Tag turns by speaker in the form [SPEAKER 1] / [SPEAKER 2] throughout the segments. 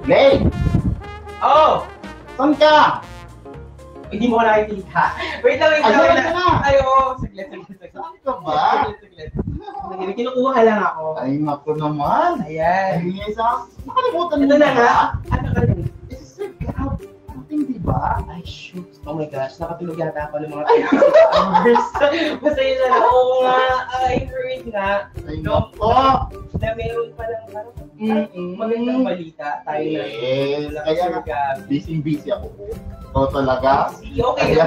[SPEAKER 1] Lay!
[SPEAKER 2] Oh!
[SPEAKER 1] Saan ka?
[SPEAKER 2] Hindi mo ko nakikita. Wait lang, wait lang.
[SPEAKER 1] Ayun ka na!
[SPEAKER 2] Ay, oo. Saglit.
[SPEAKER 1] Saan ka ba?
[SPEAKER 2] Saglit. Kinukuha lang ako.
[SPEAKER 1] Ay, naku naman.
[SPEAKER 2] Ayan.
[SPEAKER 1] Ay, isa. Nakalimutan
[SPEAKER 2] Ito
[SPEAKER 1] mo
[SPEAKER 2] na nga. Ano ka rin?
[SPEAKER 1] This is Sir Gab. Ating, di ba?
[SPEAKER 2] Ay, shoot. Oh my gosh. Nakatulog yata ako ng mga hours. Basta yun na. Oo nga. I heard nga.
[SPEAKER 1] Ay,
[SPEAKER 2] No,
[SPEAKER 1] naku.
[SPEAKER 2] na meron pa lang parang magandang balita tayo na.
[SPEAKER 1] Yes. Kaya
[SPEAKER 2] Sir Gab.
[SPEAKER 1] busy ako. Ito talaga.
[SPEAKER 2] Okay.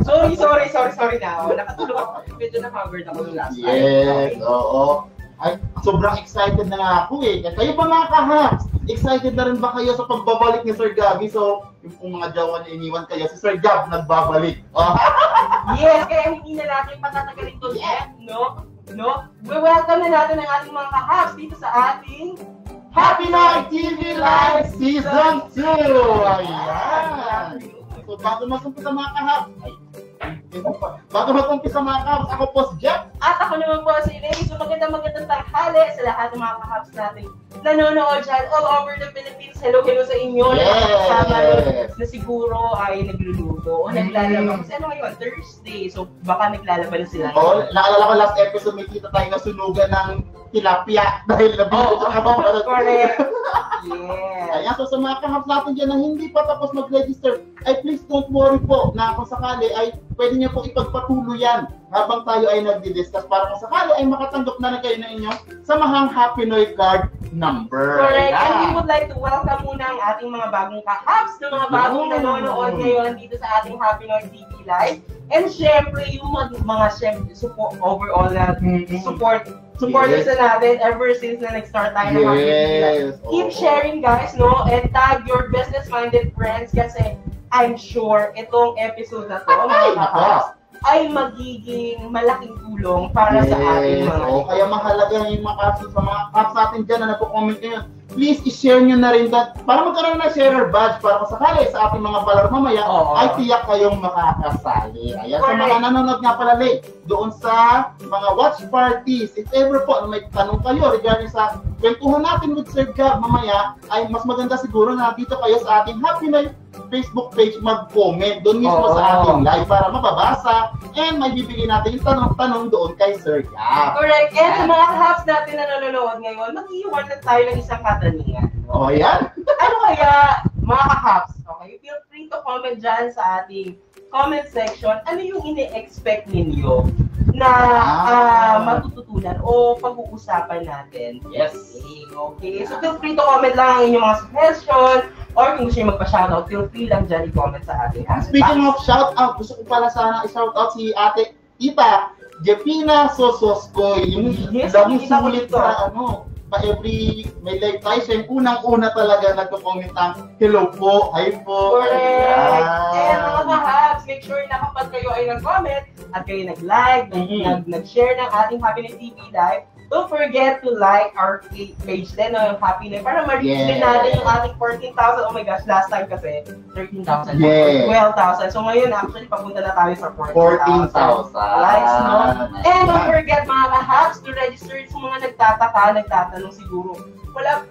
[SPEAKER 2] Sorry na. Oh, nakatulog ako. Medyo na-covered ako nung last time.
[SPEAKER 1] Yes,
[SPEAKER 2] Okay.
[SPEAKER 1] oo. Ay, sobrang excited na nga ako eh. Kayo ba mga kahaks? Excited na rin ba kayo sa pagbabalik ni Sir Gabby? So, yung mga jawa niya iniwan kayo, si Sir Gab nagbabalik. Oh.
[SPEAKER 2] Yes, kaya hindi na natin patatagalin to yet, no? We-welcome na natin ang ating mga kahaks dito sa ating
[SPEAKER 1] Happy Night TV Live Season 2! Ayan! So, bago mag-umpisa mga kahaks, ako po si Jeff.
[SPEAKER 2] At ako naman po si Ray. So magandang tanghali sa lahat ng mga kahaks natin nanonood dyan all over the Philippines. Hello sa inyo.
[SPEAKER 1] Yes!
[SPEAKER 2] Na siguro ay nagluluto o naglalaba. Kasi ano ngayon? Thursday. So baka naglalaba na sila.
[SPEAKER 1] Oh, naalala ko last episode may kita tayo na sunugan ng tilapia dahil nabili sa kabang.
[SPEAKER 2] Correct. Yes.
[SPEAKER 1] Ayan, so sa mga kahap natin dyan na hindi pa tapos mag-register, ay please don't worry po na kung sakali ay pwede niyo po ipagpatuloy yan habang tayo ay nagdi-discuss para kung sakali ay makatanggap na kayo na inyong samahang Happy Noy card number.
[SPEAKER 2] Correct.
[SPEAKER 1] Ayan.
[SPEAKER 2] And we would like to welcome muna ang ating mga bagong kahaps na mga bagong nanonood ngayon dito sa ating Happy Noy TV Live. And syempre, yung mga support overall na supporters na natin ever since na nag-start tayo ng Happy Noy TV Live. Keep sharing guys, no? And tag your business-minded friends kasi I'm sure itong episode na to, mga kahaps, ay magiging malaking tulong para sa ating mga
[SPEAKER 1] kaya mahalaga yung mga caps natin dyan na nagpo-comment ngayon. Please, i-share nyo na rin para magkaroon ng sharer badge para kung sakali sa ating mga palaro mamaya ay tiyak kayong makakasali. Ayan, sa mga nanonood nga pala doon sa mga watch parties, if ever po may tanong kayo regarding sa kwentuhan natin with Sir Gab mamaya, ay mas maganda siguro na dito kayo sa ating Happy Night Facebook page mag-comment doon mismo sa ating live para mababasa and may bibigyan natin yung tanong-tanong doon kay Sir Gab.
[SPEAKER 2] Correct. And sa mga haps natin na nanonood ngayon, mag-iwan na tayo ng isang katanungan.
[SPEAKER 1] Oh, yan?
[SPEAKER 2] Ano kaya, mga haps, okay? Feel free to comment dyan sa ating comment section. Ano yung ini-expect ninyo na matututunan o pag-uusapan natin?
[SPEAKER 1] Yes.
[SPEAKER 2] Okay. So feel free to comment lang ang inyong mga suggestion or kung gusto nyo magpa-shoutout, feel free lang dyan i-comment sa ating hashtag.
[SPEAKER 1] Speaking of shoutout, gusto ko pala sana i-shoutout si ate Tita Jepina Sososkoy. Yung dami sulit sa every may live tayo siya. Yung unang-una talaga nagko-comment ng hello po, hi po.
[SPEAKER 2] Correct. And mga kahabs, make sure na kapag kayo ay nag-comment at kayo nag-like, nag-share ng ating Happy Night TV Live, don't forget to like our page din ng Happy Night para ma-reach din natin yung ating 14,000. Oh my gosh, last time kasi 13,000. 12,000. So ngayon actually papunta na tayo sa 14,000 likes, no? And don't forget mga kahabs to register sa mga nagtatanong siguro.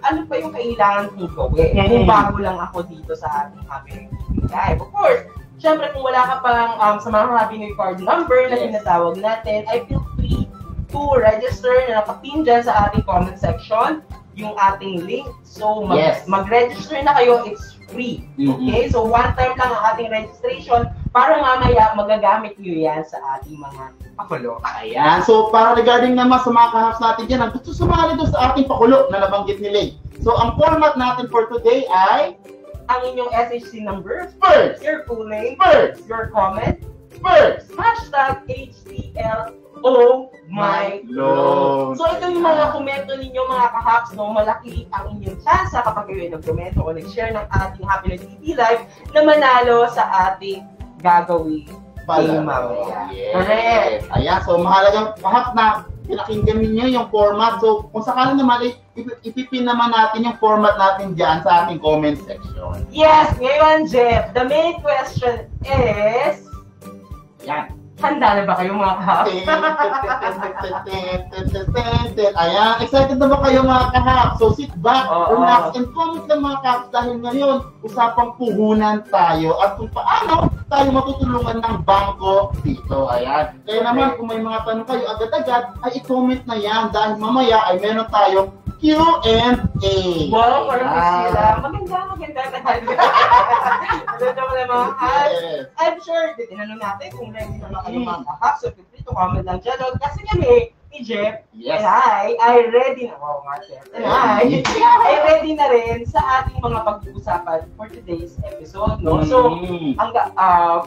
[SPEAKER 2] Ano pa yung kailangan kong gawin? Kung bago lang ako dito sa ating Happy Night TV Live. Of course, syempre kung wala ka pang sa mga Happy Night card number na tinatawag natin, I feel free to register na nakapin dyan sa ating comment section yung ating link. So, mag-register na kayo. It's free. Okay? So, one time lang ang ating registration para mamaya magagamit nyo yan sa ating mga pakulo.
[SPEAKER 1] Ayan. So, para regarding naman sa mga kahas natin dyan, ang gusto sumali doon sa ating pakulo na nabanggit ni Lay. So, ang format natin for today ay
[SPEAKER 2] ang inyong SHC number
[SPEAKER 1] first,
[SPEAKER 2] your full name
[SPEAKER 1] first,
[SPEAKER 2] your comment
[SPEAKER 1] first,
[SPEAKER 2] hashtag HTL Oh my
[SPEAKER 1] Lord.
[SPEAKER 2] So ito yung mga komento ninyo mga kahaps, no? Malaki ang inyong chance kapag kayo nag-komento o nag-share ng ating Happiness TV Live na manalo sa ating gagawin.
[SPEAKER 1] Yes.
[SPEAKER 2] Correct.
[SPEAKER 1] Ayan, so mahalagang kahap na pinakinggan ninyo yung format. So kung sakali naman, ipipin naman natin yung format natin dyan sa ating comment section.
[SPEAKER 2] Yes, ngayon Jeff, the main question is,
[SPEAKER 1] Yan.
[SPEAKER 2] handa na ba kayo mga kahaps?
[SPEAKER 1] Ayan, excited na ba kayo mga kahap? So sit back, relax, and comment lang mga kahap dahil ngayon, usapang puhunan tayo at kung paano tayo matutulungan ng bangko dito. Ayan. Kaya naman, kung may mga tanong kayo agad-agad, ay i-comment na yan dahil mamaya ay meron tayong Q&A.
[SPEAKER 2] Wow, parang sila. Maganda. Maganda mo na mga kahaps. I'm sure, tinanong natin kung ready na kayo mga kahaps. So, feel free to comment lang dyan. Kasi kami, ni Jeff, and I ready na. Wow, Marcel. And I ready na rin sa ating mga pag-uusapan for today's episode, no? So,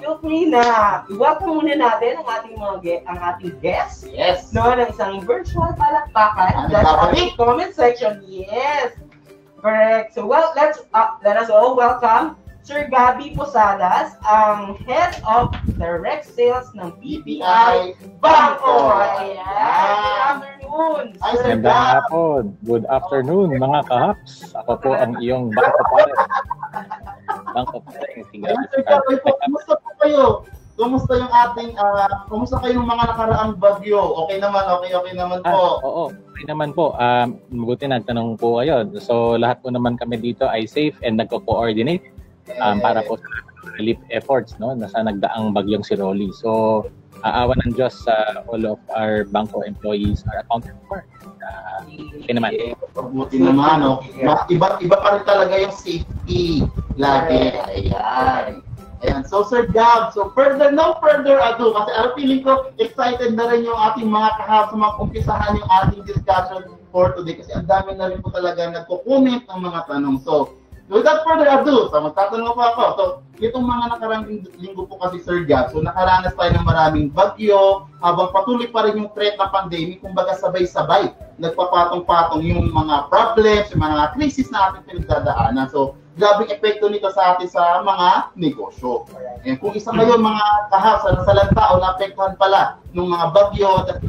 [SPEAKER 2] feel free na i-welcome muna natin ang ating ating guests.
[SPEAKER 1] Yes.
[SPEAKER 2] No, ng isang virtual palakpakan. That's our comment section. Yes. Correct. So, well, let us all welcome Sir Gabby Posadas, ang Head of Direct Sales ng BPI Bangko. Ayan. Good afternoon.
[SPEAKER 3] Magandang hapon. Good afternoon, mga kahaps. Ako po ang iyong Bangko Pare. Bangko Pare.
[SPEAKER 1] Sir Gabby po, kumusta po kayo? Kumusta yung ating, kumusta kayo ng mga nakaraang bagyo? Okay naman po.
[SPEAKER 3] Oo, okay naman po. Mabuti nagtanong po kayo. So, lahat po naman kami dito ay safe and nagko-coordinate. Para po sa relief efforts, no, nasa nagdaang bagyong si Rolly. So, aawa ng Diyos sa all of our Bangko employees are accounted for. Okay naman.
[SPEAKER 1] Buti naman, no? Iba pa rin talaga yung safety lagi. Ayan. So, Sir Gab, no further ado, kasi feeling ko excited na rin yung ating mga kahap sa mga kumpisahan yung ating discussion for today kasi ang dami na rin po talaga nagko-comment ng mga tanong. So, without further ado, magtatanong po ako. So, itong mga nakarang linggo po kasi Sir Gab, so nakaranas tayo ng maraming bagyo, habang patuloy pa rin yung threat ng pandemic, kumbaga sabay-sabay, nagpapatong-patong yung mga problems, yung mga krisis na ating pinagdadaanan. So, grabing epekto nito sa atin sa mga negosyo. And kung isa ngayon mga kahap sa nasalang tao, naapektuhan pala ng mga bagyo at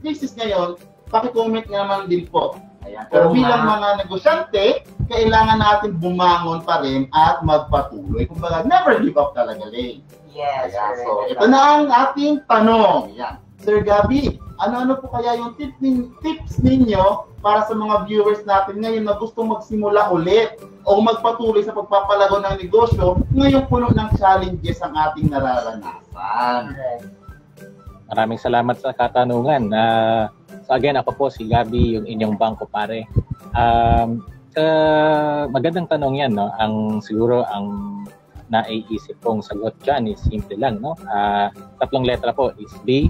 [SPEAKER 1] krisis ngayon, paki-comment nga naman din po. Ayan. Pero bilang mga negosyante, kailangan natin bumangon pa rin at magpatuloy. Kumbaga, never give up talaga, Lay.
[SPEAKER 2] Yes.
[SPEAKER 1] Ayan. So, ito na ang ating tanong. Ayan. Sir Gabby, ano-ano po kaya yung tips ninyo para sa mga viewers natin ngayon na gustong magsimula ulit o magpatuloy sa pagpapalago ng negosyo ngayong puno ng challenges ang ating nararanasan?
[SPEAKER 3] Maraming salamat sa katanungan. So again, ako po si Gabby, yung inyong Bangko Pare. Magandang tanong yan, no? Siguro ang naiisip kong sagot dyan is simple lang, no? 3 letra po is B,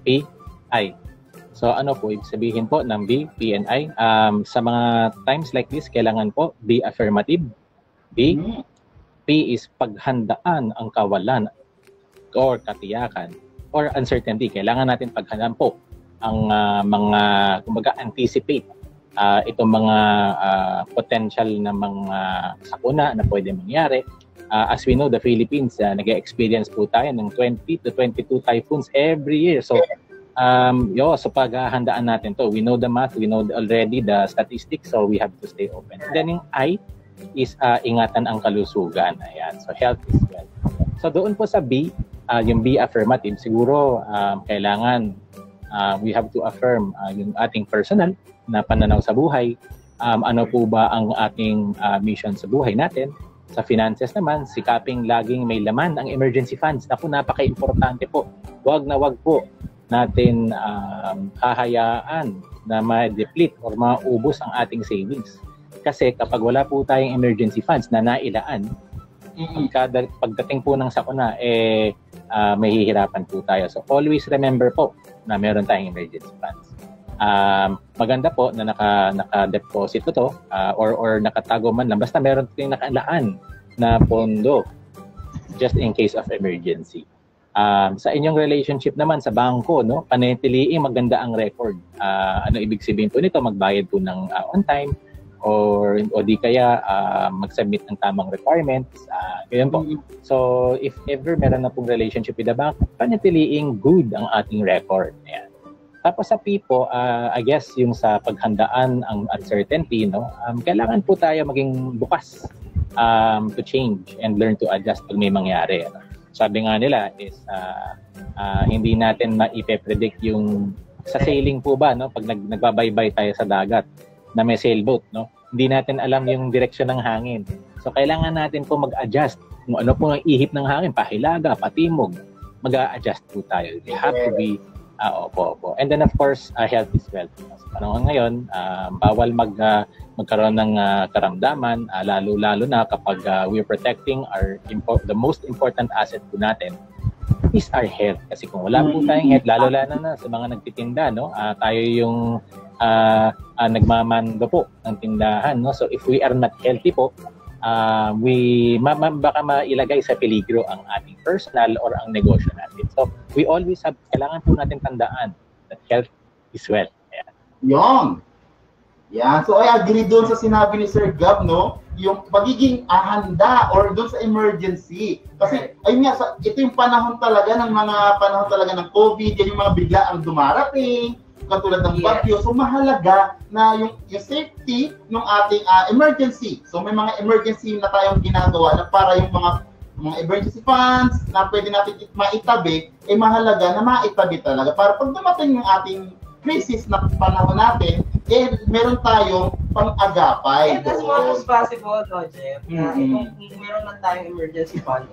[SPEAKER 3] P, I. So ano po, ibig sabihin po ng B, P, and I? Sa mga times like this, kailangan po be affirmative. B, P is paghandaan ang kawalan or katiyakan or uncertainty. Kailangan natin paghandaan po ang mga, kumbaga, anticipate itong mga potential na mga sakuna na pwede mangyari. As we know, the Philippines, nag-experience po tayo ng 20 to 22 typhoons every year. So, so paghahandaan natin to. We know the math, we know already the statistics, so we have to stay open. And then yung I is ingatan ang kalusugan. Ayan. So, health is wealth. So, doon po sa B, yung B affirmative, siguro kailangan we have to affirm yung ating personal na pananaw sa buhay. Ano po ba ang ating mission sa buhay natin? Sa finances naman, sikaping laging may laman ang emergency funds. Naku, napaka-importante po. Wag po natin hahayaan na ma-deplete or maubos ang ating savings. Kasi kapag wala po tayong emergency funds na nailaan, pagdating po ng sakuna, mahihirapan po tayo. So always remember po na meron tayong emergency funds. Maganda po na naka-deposit ko to or nakatago man lang. Basta meron tayong nakalaan na pondo just in case of emergency. Sa inyong relationship naman sa bangko, no, panatiliing maganda ang record. Ano ibig sabihin po nito? Magbayad po ng on time o di kaya mag-submit ng tamang requirements. Ganyan po. So, if ever meron na pong relationship with the bank, panatiliing good ang ating record. Ayan. Tapos sa P po, I guess yung sa paghandaan ang uncertainty, no, kailangan po tayo maging bukas to change and learn to adjust pag may mangyari. Ano. Sabi nga nila is hindi natin maipe-predict yung sa sailing po ba, no, pag nagbabaybay tayo sa dagat na may sailboat, no, hindi natin alam yung direksyon ng hangin. So kailangan natin po mag-adjust kung ano po ang ihip ng hangin, pahilaga, patimog, mag-a-adjust po tayo. They have to be opo. And then of course, health is wealth. Sa panahon ngayon, bawal magkaroon ng karamdaman, lalo na kapag we're protecting the most important asset po natin is our health. Kasi kung wala po tayong health, lalo na sa mga nagtitinda, no, tayo yung nagmamando po ng tindahan, no. So if we are not healthy po, baka mailagay sa peligro ang ating personal or ang negosyo natin. So, we always kailangan po natin tandaan that health is wealth. Ayan.
[SPEAKER 1] Yon. Yan. So, I agree doon sa sinabi ni Sir Gab, no? Yung pagiging handa or doon sa emergency. Kasi, ayun nga, ito yung panahon talaga ng COVID, yan yung mga bigla ang dumarating, katulad ng bagyo. So mahalaga na yung safety ng ating emergency. So may mga emergency na tayong ginagawa na para yung mga emergency funds na pwede natin maitabi, mahalaga na maitabi talaga para pag dumating yung ating crisis na panahon natin, meron tayong pang-agapay.
[SPEAKER 2] And as much as possible, no, Jeff, kung meron lang tayong emergency fund,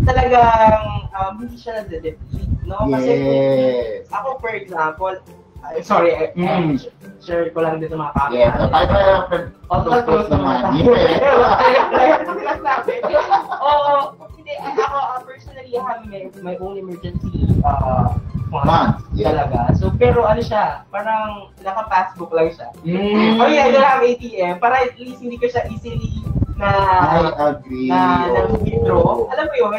[SPEAKER 2] talagang hindi siya na-deplete, no? Kasi ako, for example, sorry, share ko lang dito mga kapatid.
[SPEAKER 1] Yes, close naman.
[SPEAKER 2] Hindi, ako personally have my own emergency fund talaga. So, pero ano siya, parang naka-passbook lang siya. I don't have ATM, para at least hindi ko siya easily
[SPEAKER 1] I agree.
[SPEAKER 2] Na withdraw. Alam mo yun?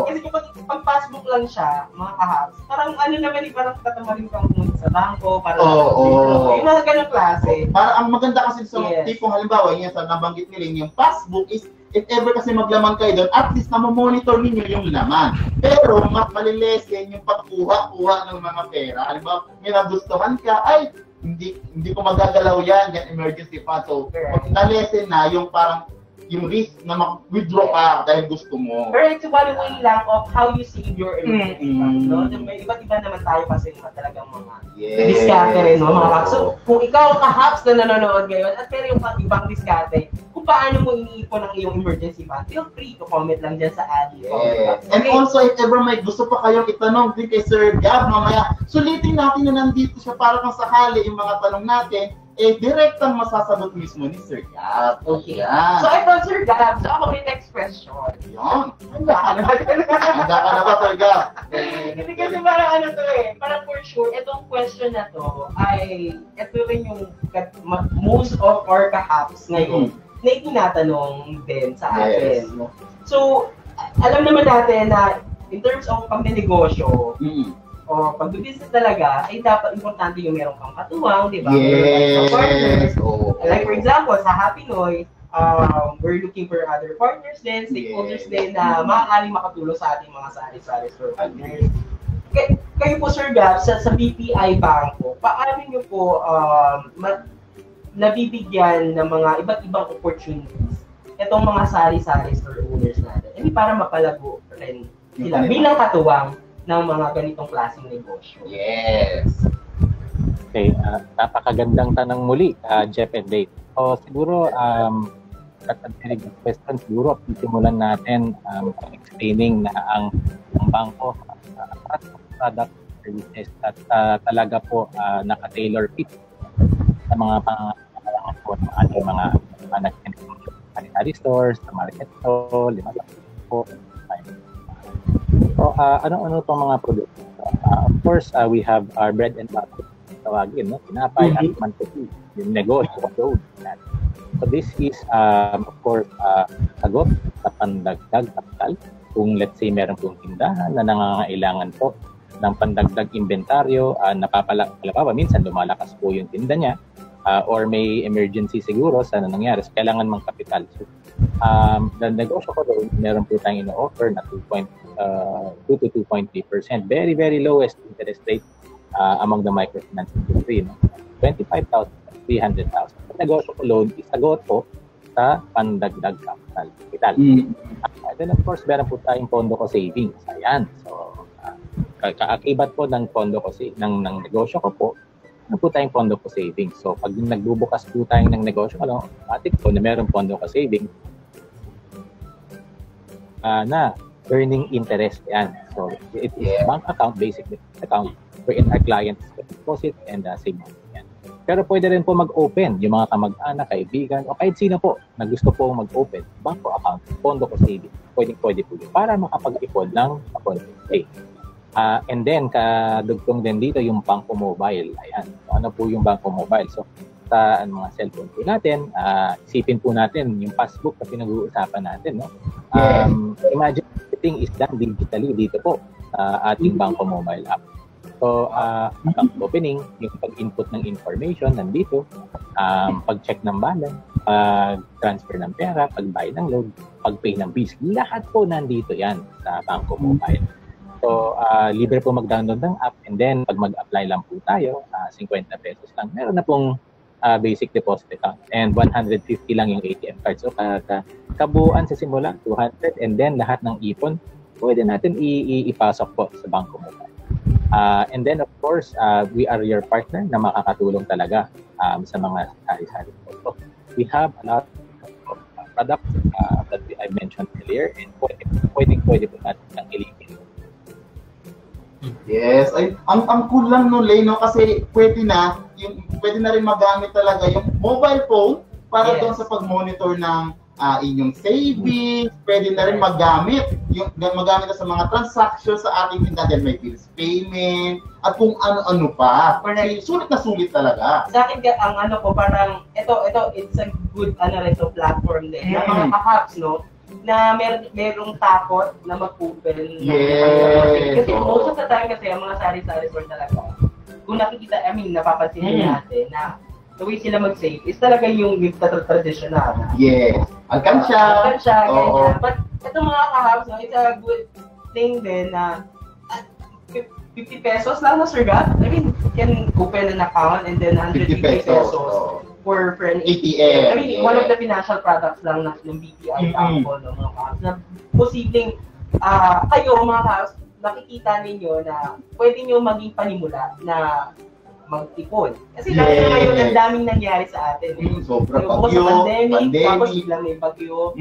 [SPEAKER 2] Kasi pag passbook lang siya, mga kahaps, parang ano naman, parang tatamarin kang pumunta sa bangko, para yung mga ganang klase.
[SPEAKER 1] Para ang maganda kasi sa tipong halimbawa, yung sa nabanggit nila, yung passbook is, if ever kasi maglaman kayo doon, at least na-monitor ninyo yung laman. Pero, malilesen yung pagkuha ng mga pera. Halimbawa, may nagustuhan ka, hindi ko magagalaw yan emergency fund. So, na-lesson na yung parang yung risk na mag-withdraw ka dahil gusto mo.
[SPEAKER 2] Pero it's one way lang of how you save your emergency fund, no? May iba't-iba naman tayo kasi talagang mga diskarte rin, no? So, kung ikaw kahaps na nanonood ngayon at pero yung ibang diskarte, kung paano mo iniipon ang iyong emergency fund, feel free to comment lang dyan sa ating comment box.
[SPEAKER 1] And also, if ever may gusto pa kayong itanong din kay Sir Gab, mamaya, sulitin natin na nandito siya para kung sakali yung mga tanong natin, direktang masasagot mismo ni Sir Gab.
[SPEAKER 2] Okay. So, I thought Sir Gab, so ako may next question.
[SPEAKER 1] Yan. Handa ka na ba, Sir Gab?
[SPEAKER 2] Hindi kasi parang parang for sure, itong question na to ay, ito rin yung most of our kahaps ngayon na itinatanong din sa atin. So, alam naman natin na in terms of pag-negosyo, o pag-business talaga, ay dapat importante yung meron kang katuwang, di ba?
[SPEAKER 1] Yes.
[SPEAKER 2] Partners. Like for example, sa Happy Noy, we're looking for other partners din, stakeholders din na maaaring makatulong sa ating mga sari-sari store partners. Kayo po, Sir Gab, sa BPI Bangko, paano nyo po nabibigyan ng mga iba't ibang opportunities itong mga sari-sari store owners natin? Hindi para mapalago rin sila bilang katuwang ng mga ganitong klaseng negosyo.
[SPEAKER 1] Yes.
[SPEAKER 3] Okay, napakagandang tanong muli, Jeff and Dave. So, siguro, at the question, siguro, simulan natin explaining na ang bangko product services at talaga po naka-tailor fit sa mga pangangailangan po ng ating mga sanitary stores, sa market stall, po. So, ano itong mga produkto? Of course, we have our bread and butter. Tawagin, no? Tinapay at mantika. Yung negosyo doon. So, this is, of course, sagot sa pandagdag kapital kung let's say meron pong tindahan na nangangailangan po ng pandagdag inventaryo, minsan lumalakas po yung tinda niya, or may emergency siguro sa nangyari, so kailangan mang kapital. So, the negosyo ko doon, meron po tayong ino-offer na 2 to 2.3%. Very, very lowest interest rate among the microfinance industry. No? 25,000, 300,000. The negosyo ko loan is sagot po sa pandagdag capital. And then of course, meron po tayong pondo ko savings. Ayan. So, kaakibat po ng pondo ko ng negosyo ko po, ano po tayong pondo ko savings. So, pag nagbubukas po tayo ng negosyo ko, automatic po na meron pondo ko savings na earning interest yan. So, it is bank account, basic account wherein our clients deposit and save money. Yan. Pero pwede rin po mag-open yung mga kamag-anak, kaibigan, o kahit sino po na gusto po mag-open bank account, pondo ko savings. Pwede po yun para makapag-ipon ng pondo pay. And then, kadugtong din dito yung Bangko Mobile. Ayan. So, ano po yung Bangko Mobile? So, sa mga cellphone po natin, isipin po natin yung passbook na pinag-uusapan natin. No? Imagine everything is done digitally dito po sa ating Bangko Mobile app. So, account opening, yung pag-input ng information nandito, pag-check ng balance, pag-transfer ng pera, pag-buy ng load, pag-pay ng bills, lahat po nandito yan sa Bangko Mobile. So, libre po mag-download ng app, and then pag mag-apply lang po tayo, 50 pesos lang. Meron na pong basic deposit account, and 150 lang yung ATM card. So, kabuuan sa simula, 200, and then lahat ng ipon, pwede natin ipasok po sa Bangko Mobile. And then, of course, we are your partner na makakatulong talaga sa mga sari-sari po. So, we have a lot of products that I mentioned earlier, and pwede po natin ang ilipin.
[SPEAKER 1] Yes, ang cool lang no, Lay, no, kasi pwede na rin magamit talaga yung mobile phone para doon sa pag-monitor ng inyong savings. Pwede na rin magamit sa mga transactions sa ating tindahan, may bills payment at kung ano-ano pa. Sulit na sulit talaga.
[SPEAKER 2] Sa akin ang parang ito it's a good platform din. Yung mga ka-hubs, no, na merong takot na mag-open. Kasi most of the time kasi ang mga sari-sari store talaga, kung nakikita, napapansin natin na the way sila mag-save is talaga yung traditional.
[SPEAKER 1] Yes. Alkansya,
[SPEAKER 2] ganyan. But itong mga ka-hubs, no, it's a good thing din na 50 pesos lang na, Sir Gab. You can open an account and then 150 pesos. For an ATM. One of the financial products lang ng BPI Bangko, no, mga ka-hubs, na posibleng kayo, mga ka-hubs, makikita ninyo na pwede nyo maging panimula na mag-ipon. Kasi dahil ngayon, ang daming nangyari sa atin.
[SPEAKER 1] Sobra
[SPEAKER 2] bagyo, pandemic, tapos biglang may bagyo.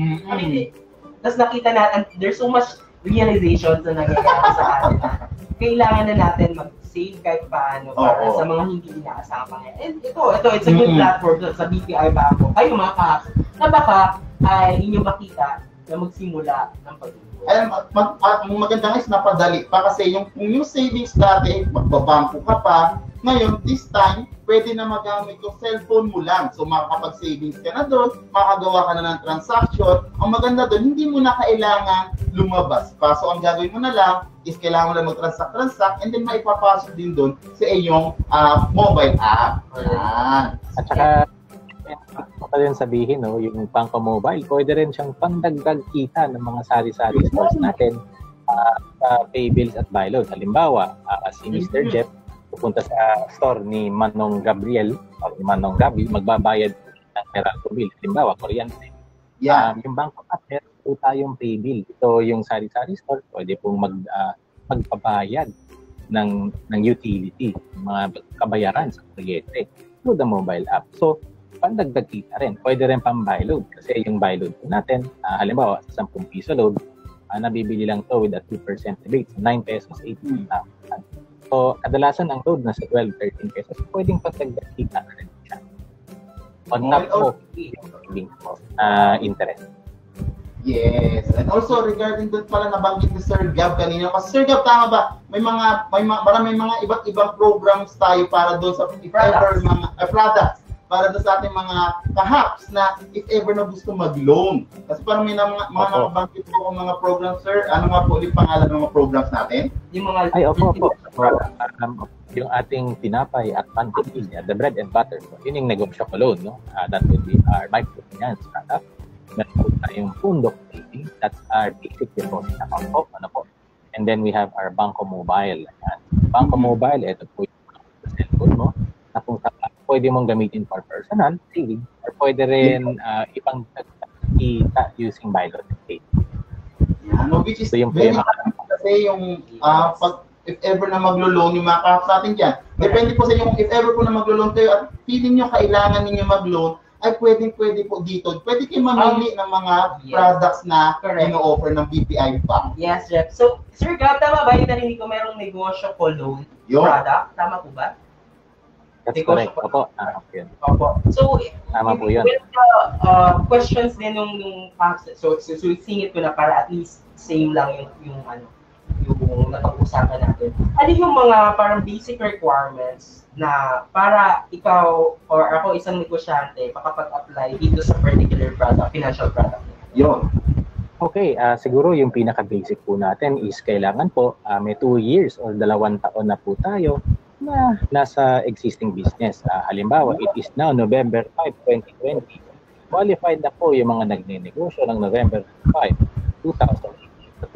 [SPEAKER 2] Tapos nakita natin, there's so much realizations na nangyayari sa atin na kailangan na natin mag-save kahit paano para sa mga hindi inaasama. And ito, it's a good platform sa BPI Bangko. Kayo mga ka-hubs, na baka ay inyong makita na magsimula ng pag-ipon.
[SPEAKER 1] Maganda nga is napadali pa kasi yung savings dati, magbabangko ka pa. Ngayon, this time, pwede na magamit yung cellphone mo lang. So, makakapag-savings ka na doon, makagawa ka na ng transaction. Ang maganda doon, hindi mo na kailangan lumabas pa. So, ang gagawin mo na lang is kailangan mo lang mag-transact, and then maipapasok din doon sa iyong mobile app. Ayan.
[SPEAKER 3] At saka, pa rin sabihin, no, yung Bangko Mobile, pwede rin siyang pandagdag kita ng mga sari-sari stores natin sa pay bills at buy load. Halimbawa, si Mr. Jeff, pupunta sa store ni Manong Gabriel o ni Manong Gabi, magbabayad ng Meralco bill. Halimbawa, kuryente. Yung Bangko app, meron po tayong pay bill. Ito yung sari-sari store, pwede pong magpabayad ng utility, mga kabayaran sa kuryente through the mobile app. So, pandagdag kita rin. Pwede rin pang buy load. Kasi yung buy load po natin, halimbawa, sa 10 piso load, nabibili lang to with a 2% rebate. 9 pesos, 18 na. So, kadalasan ang load na sa 12, 13 pesos, pwedeng pagdagdag kita na rin siya. On top of interest.
[SPEAKER 1] Yes. And also, regarding doon pala nabanggit ni Sir Gab kanina. Kasi Sir Gab, tama ba? May mga iba't ibang programs tayo para doon sa if ever mga products. para sa ating mga kahaps na if ever na gusto mag-loan. Kasi parang may mga nabanggit po akong mga programs, sir. Ano nga po ulit pangalan ng mga programs natin?
[SPEAKER 2] Yung mga...
[SPEAKER 3] Ay, opo. Yung ating tinapay at pantikilya, the bread and butter po, yun yung negosyo ko loan, no? That would be our microfinance product. Meron po tayong Pundok Savings, that's our basic deposit account po, ano po. And then we have our Banco Mobile. Banco Mobile, ito po yung cellphone mo, na kung pwede mong gamitin for personal savings, or pwede rin ibang kita using Bilot Pay.
[SPEAKER 1] Yeah, no, which is so yung very kasi yung pag if ever na maglo-loan yung mga kahap sa atin dyan. Depende po sa inyo kung if ever po na maglo-loan kayo at feeling nyo kailangan ninyo mag-loan, ay pwede po dito. Pwede kayo mamili ng mga products na ino-offer ng BPI Bank.
[SPEAKER 2] Yes, Jeff. So, Sir Gab, tama ba yung narinig ko merong negosyo ko loan product? Tama po ba?
[SPEAKER 3] That's correct. Opo. Okay.
[SPEAKER 2] Opo. So,
[SPEAKER 3] tama po yun.
[SPEAKER 2] With questions din nung so singit ko na para at least same lang yung napag-usapan natin. Ano yung mga parang basic requirements na para ikaw or ako isang negosyante makapag-apply dito sa particular product, financial product?
[SPEAKER 1] Yun.
[SPEAKER 3] Okay, siguro yung pinaka-basic po natin is kailangan po may 2 years or 2 taon na po tayo na nasa existing business. Halimbawa, it is now November 5, 2020. Qualified na po yung mga nagne-negosyo ng November 5, 2018.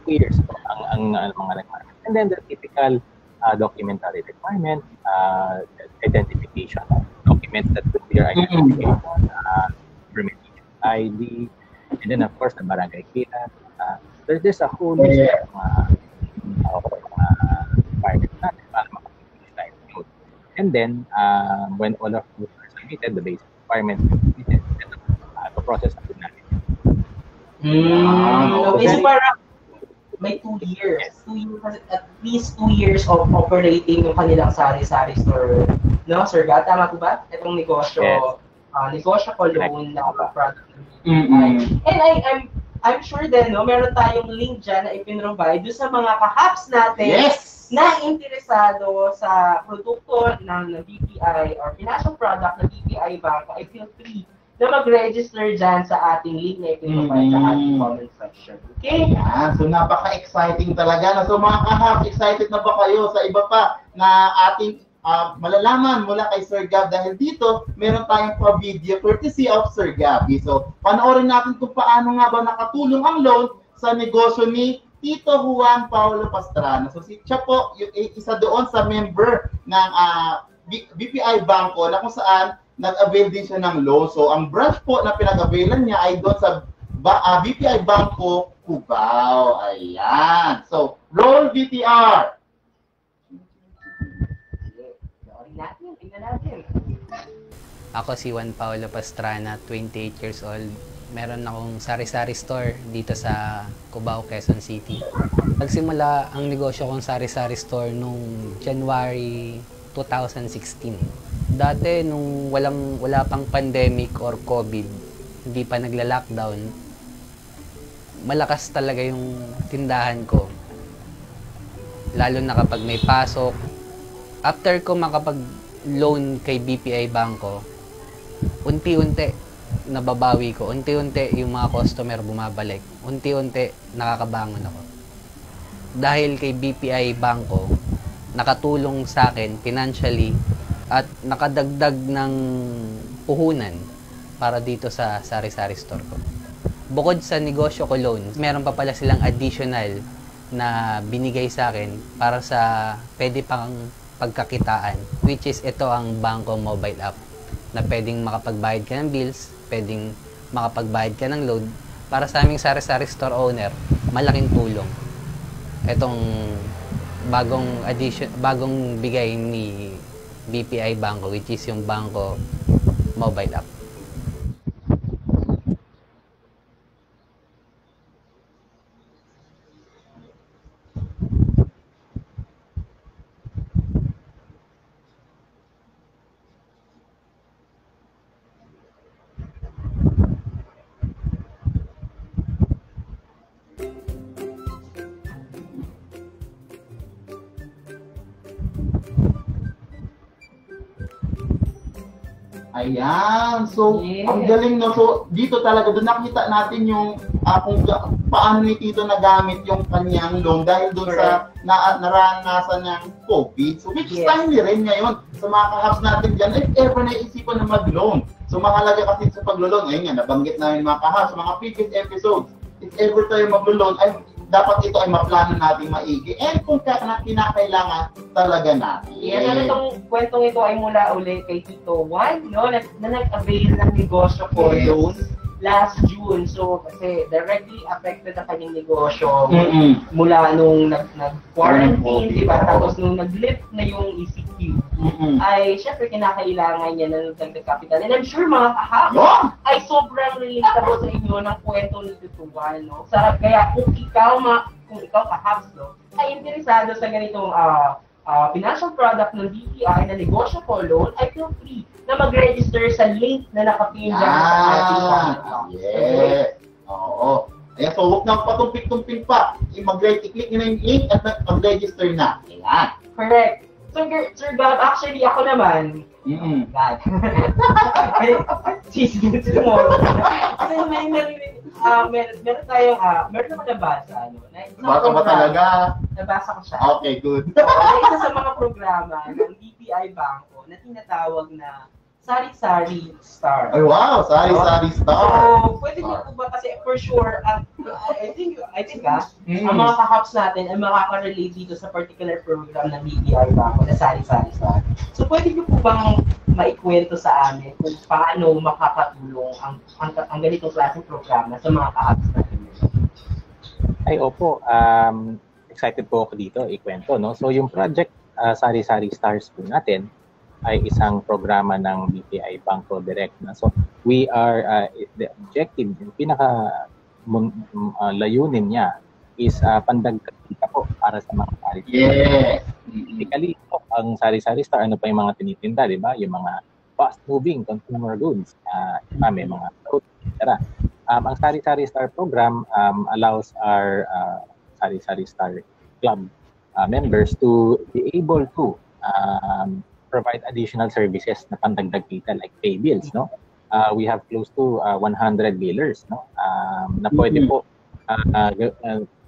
[SPEAKER 3] 2 years po ang mga requirements. And then the typical documentary requirement, identification documents that would be your identification, permission ID, and then of course the barangay clearance. There's a whole list of requirements natin para makapag-apply. And then when all of those are submitted, the basic requirements are submitted, the process natin.
[SPEAKER 2] Okay, so para may 2 years. 2 years, at least 2 years of operating yung kanilang sari-sari store. No, Sir Gab, tama po ba? Itong negosyo, negosyo ko loan na product. And I'm sure din, no, meron tayong link dyan na ipinrovide doon sa mga kahaps natin na interesado sa produkto ng BPI or financial product ng BPI Bank. I feel free na mag-register dyan sa ating link na ipinrovide sa ating comment section. Okay?
[SPEAKER 1] Yeah, so napaka-exciting talaga. So mga kahap, excited na ba kayo sa iba pa na ating malalaman mula kay Sir Gab? Dahil dito, meron tayong pa-video courtesy of Sir Gabby. So panoorin natin kung paano nga ba nakatulong ang loan sa negosyo ni Tito Juan Paulo Pastrana. So siya po, yung isa doon sa member ng BPI Banco na kung saan nag-avail din siya ng loan. So, ang branch po na pinag-availan niya ay doon sa BPI Banco, Cubao. Ayan. So, roll VTR.
[SPEAKER 4] Ako si Juan Paulo Pastrana, 28 years old. Meron akong sari-sari store dito sa Cubao, Quezon City. Nagsimula ang negosyo kong sari-sari store nung January 2016. Dati nung wala pang pandemic or COVID, hindi pa nagla-lockdown, malakas talaga yung tindahan ko. Lalo na kapag may pasok. After ko makapag-loan kay BPI Banco, unti-unti nababawi ko. Unti-unti yung mga customer bumabalik. Unti-unti nakakabangon ako. Dahil kay BPI Banco, nakatulong sa akin financially at nakadagdag ng puhunan para dito sa sari-sari store ko. Bukod sa negosyo ko loan, meron pa pala silang additional na binigay sa akin para sa pwede pang pagkakitaan, which is ito ang Banco Mobile App na pwedeng makapagbayad ka ng bills, pwedeng makapagbayad ka ng load. Para sa aming sari-sari store owner, malaking tulong itong bagong bigay ni BPI Banco, which is yung Banco Mobile App.
[SPEAKER 1] Ayan. So,
[SPEAKER 2] Yes.
[SPEAKER 1] ang galing no. So, dito talaga, doon nakita natin yung paano ni Tito nagamit yung kanyang loan dahil doon sa naranasan niyang COVID. So, which is
[SPEAKER 2] Yes.
[SPEAKER 1] timely rin ngayon sa mga kahabs natin dyan, if ever naisipan na mag-loan. So, mahalaga kasi sa pag-loan, ayun nga, nabanggit namin mga kahabs, sa mga previous episodes, if ever tayo mag-loan, ay dapat ito ay maplano natin maigi. And kung kinakailangan talaga natin.
[SPEAKER 2] Yes, itong kwentong ito ay mula uli kay Tito Juan, no, na nag-avail ng negosyo for
[SPEAKER 1] Yes.
[SPEAKER 2] loan last June. So, kasi directly affected ang kanyang negosyo mula nung nag-quarantine, di ba? Tapos nung nag-lift na yung ECQ, ay syempre kinakailangan niya ng dagdag capital. And I'm sure mga kahap, ay sobrang relatable sa inyo ng kwento ni Tito Juan, no? Kaya kung ikaw kahaps, no, ay interesado sa ganitong financial product ng BPI na negosyo for loan, ay feel free na mag-register sa link na nakapin dyan sa ating channel.
[SPEAKER 1] Yes. Oo. Ayan, so huwag nang patumpik-tumpik pa. I-click nyo na yung link at mag-register na. Ayan.
[SPEAKER 2] Correct. So, Sir Gab, actually ako naman, God. Cheese mo. Kasi meron naman nabasa, no?
[SPEAKER 1] Baka ba talaga?
[SPEAKER 2] Nabasa ko siya.
[SPEAKER 1] Okay, good.
[SPEAKER 2] Isa sa mga programa ng BPI Bangko na tinatawag na Sari-Sari Star.
[SPEAKER 1] Ay, wow! Sari-Sari Star.
[SPEAKER 2] So, pwede niyo po ba kasi for sure, I think ang mga kahaps natin ay makaka-relate dito sa particular program ng BPI Bangko na Sari-Sari Star. So, pwede niyo po bang maikwento sa amin kung paano makakatulong ang ganitong klaseng programa sa mga kahaps natin?
[SPEAKER 3] Ay, opo. Excited po ako dito ikwento, no? So, yung project Sari-Sari Stars po natin ay isang programa ng BPI Bangko Direct. So, we are, the objective, yung layunin niya is pandagdag kita po para sa mga sari-sari.
[SPEAKER 1] Yes.
[SPEAKER 3] Typically, ang Sari-Sari Star, ano pa yung mga tinitinda, di ba? Yung mga fast-moving consumer goods, may mga fruit, etc. Ang Sari-Sari Star program allows our Sari-Sari Star Club members to be able to provide additional services na pandagdag kita like pay bills, no? We have close to 100 billers, no? Na pwede po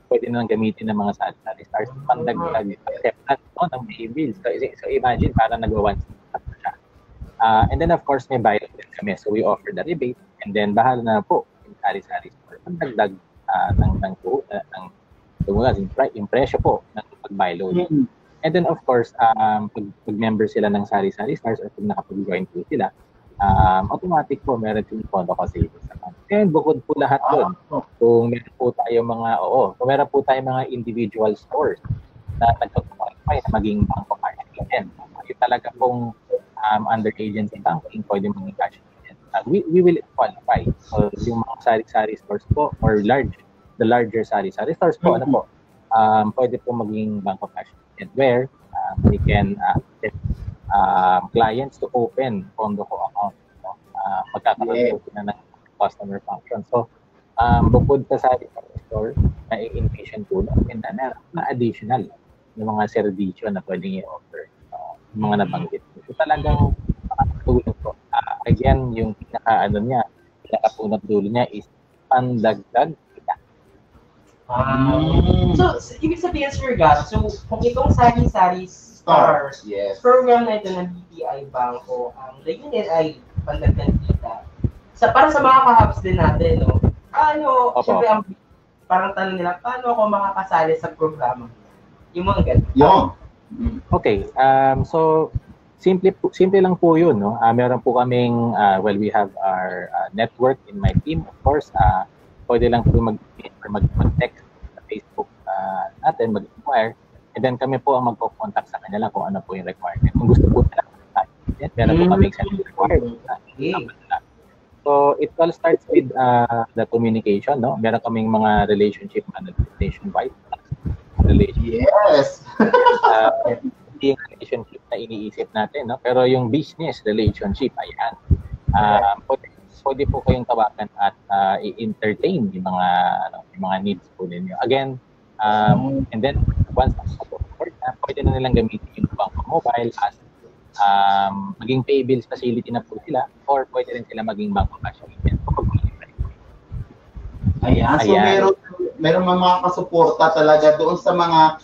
[SPEAKER 3] pwede nang gamitin ng mga Sari-Sari Stars pandagdag acceptance, no, ng pay bills. So imagine para nagwa-one stop na siya. And then of course may bayad din kami. So we offer the rebate and then bahala na po yung Sari-Sari Store pandagdag ng presyo po ng pag-buy load. And then of course, pag member sila ng Sari-Sari Stars or pag nakapag-join po sila, automatic po meron yung pondo ko savings account. And bukod po lahat doon, kung meron po tayo mga individual stores na nagko-qualify na maging banko cash agent. Yung talaga pong under agency banking, pwede maging cash agent. We will qualify. So yung mga Sari-Sari stores po or the larger Sari-Sari stores po, pwede po maging banko cash agent where we can get clients to open Pondo Ko account. Magkakaroon po na ng customer function. So, bukod sa Sari-Sari store, na invitation po and na additional yung mga servisyo na pwedeng i-offer yung mga nabanggit. So, talagang makakatulong po. Again, yung pinaka-punot dulo niya is pandagdag kita.
[SPEAKER 2] So, ibig sabihin, Sir Gab, so kung itong Sari-Sari Stars program na ito ng BPI Bangko, ang layunin ay pandagdag kita. Para sa mga kahabs din natin, no? Siyempre, parang tanong nila, paano ako makakasali sa programa? Yung mga ganun.
[SPEAKER 3] Okay, so simple lang po yun, no? Meron po kaming, we have our network in my team, of course. Pwede lang po mag-text sa Facebook natin, mag-inquire. And then kami po ang magpo-contact sa kanila kung ano po yung requirement. Kung gusto po nila, meron po kaming requirement. So it all starts with the communication, no? Meron kaming mga relationship management nationwide.
[SPEAKER 1] Yes!
[SPEAKER 3] Yung relationship na iniisip natin, no? Pero yung business relationship, ayan. Pwede po kayong tawagan at i-entertain yung mga needs po ninyo. Again, and then once pwede na nilang gamitin yung Bangko Mobile as maging pay bills facility na po sila or pwede rin sila maging bank cash agent.
[SPEAKER 1] Ayan, so meron mga kasuporta talaga doon sa mga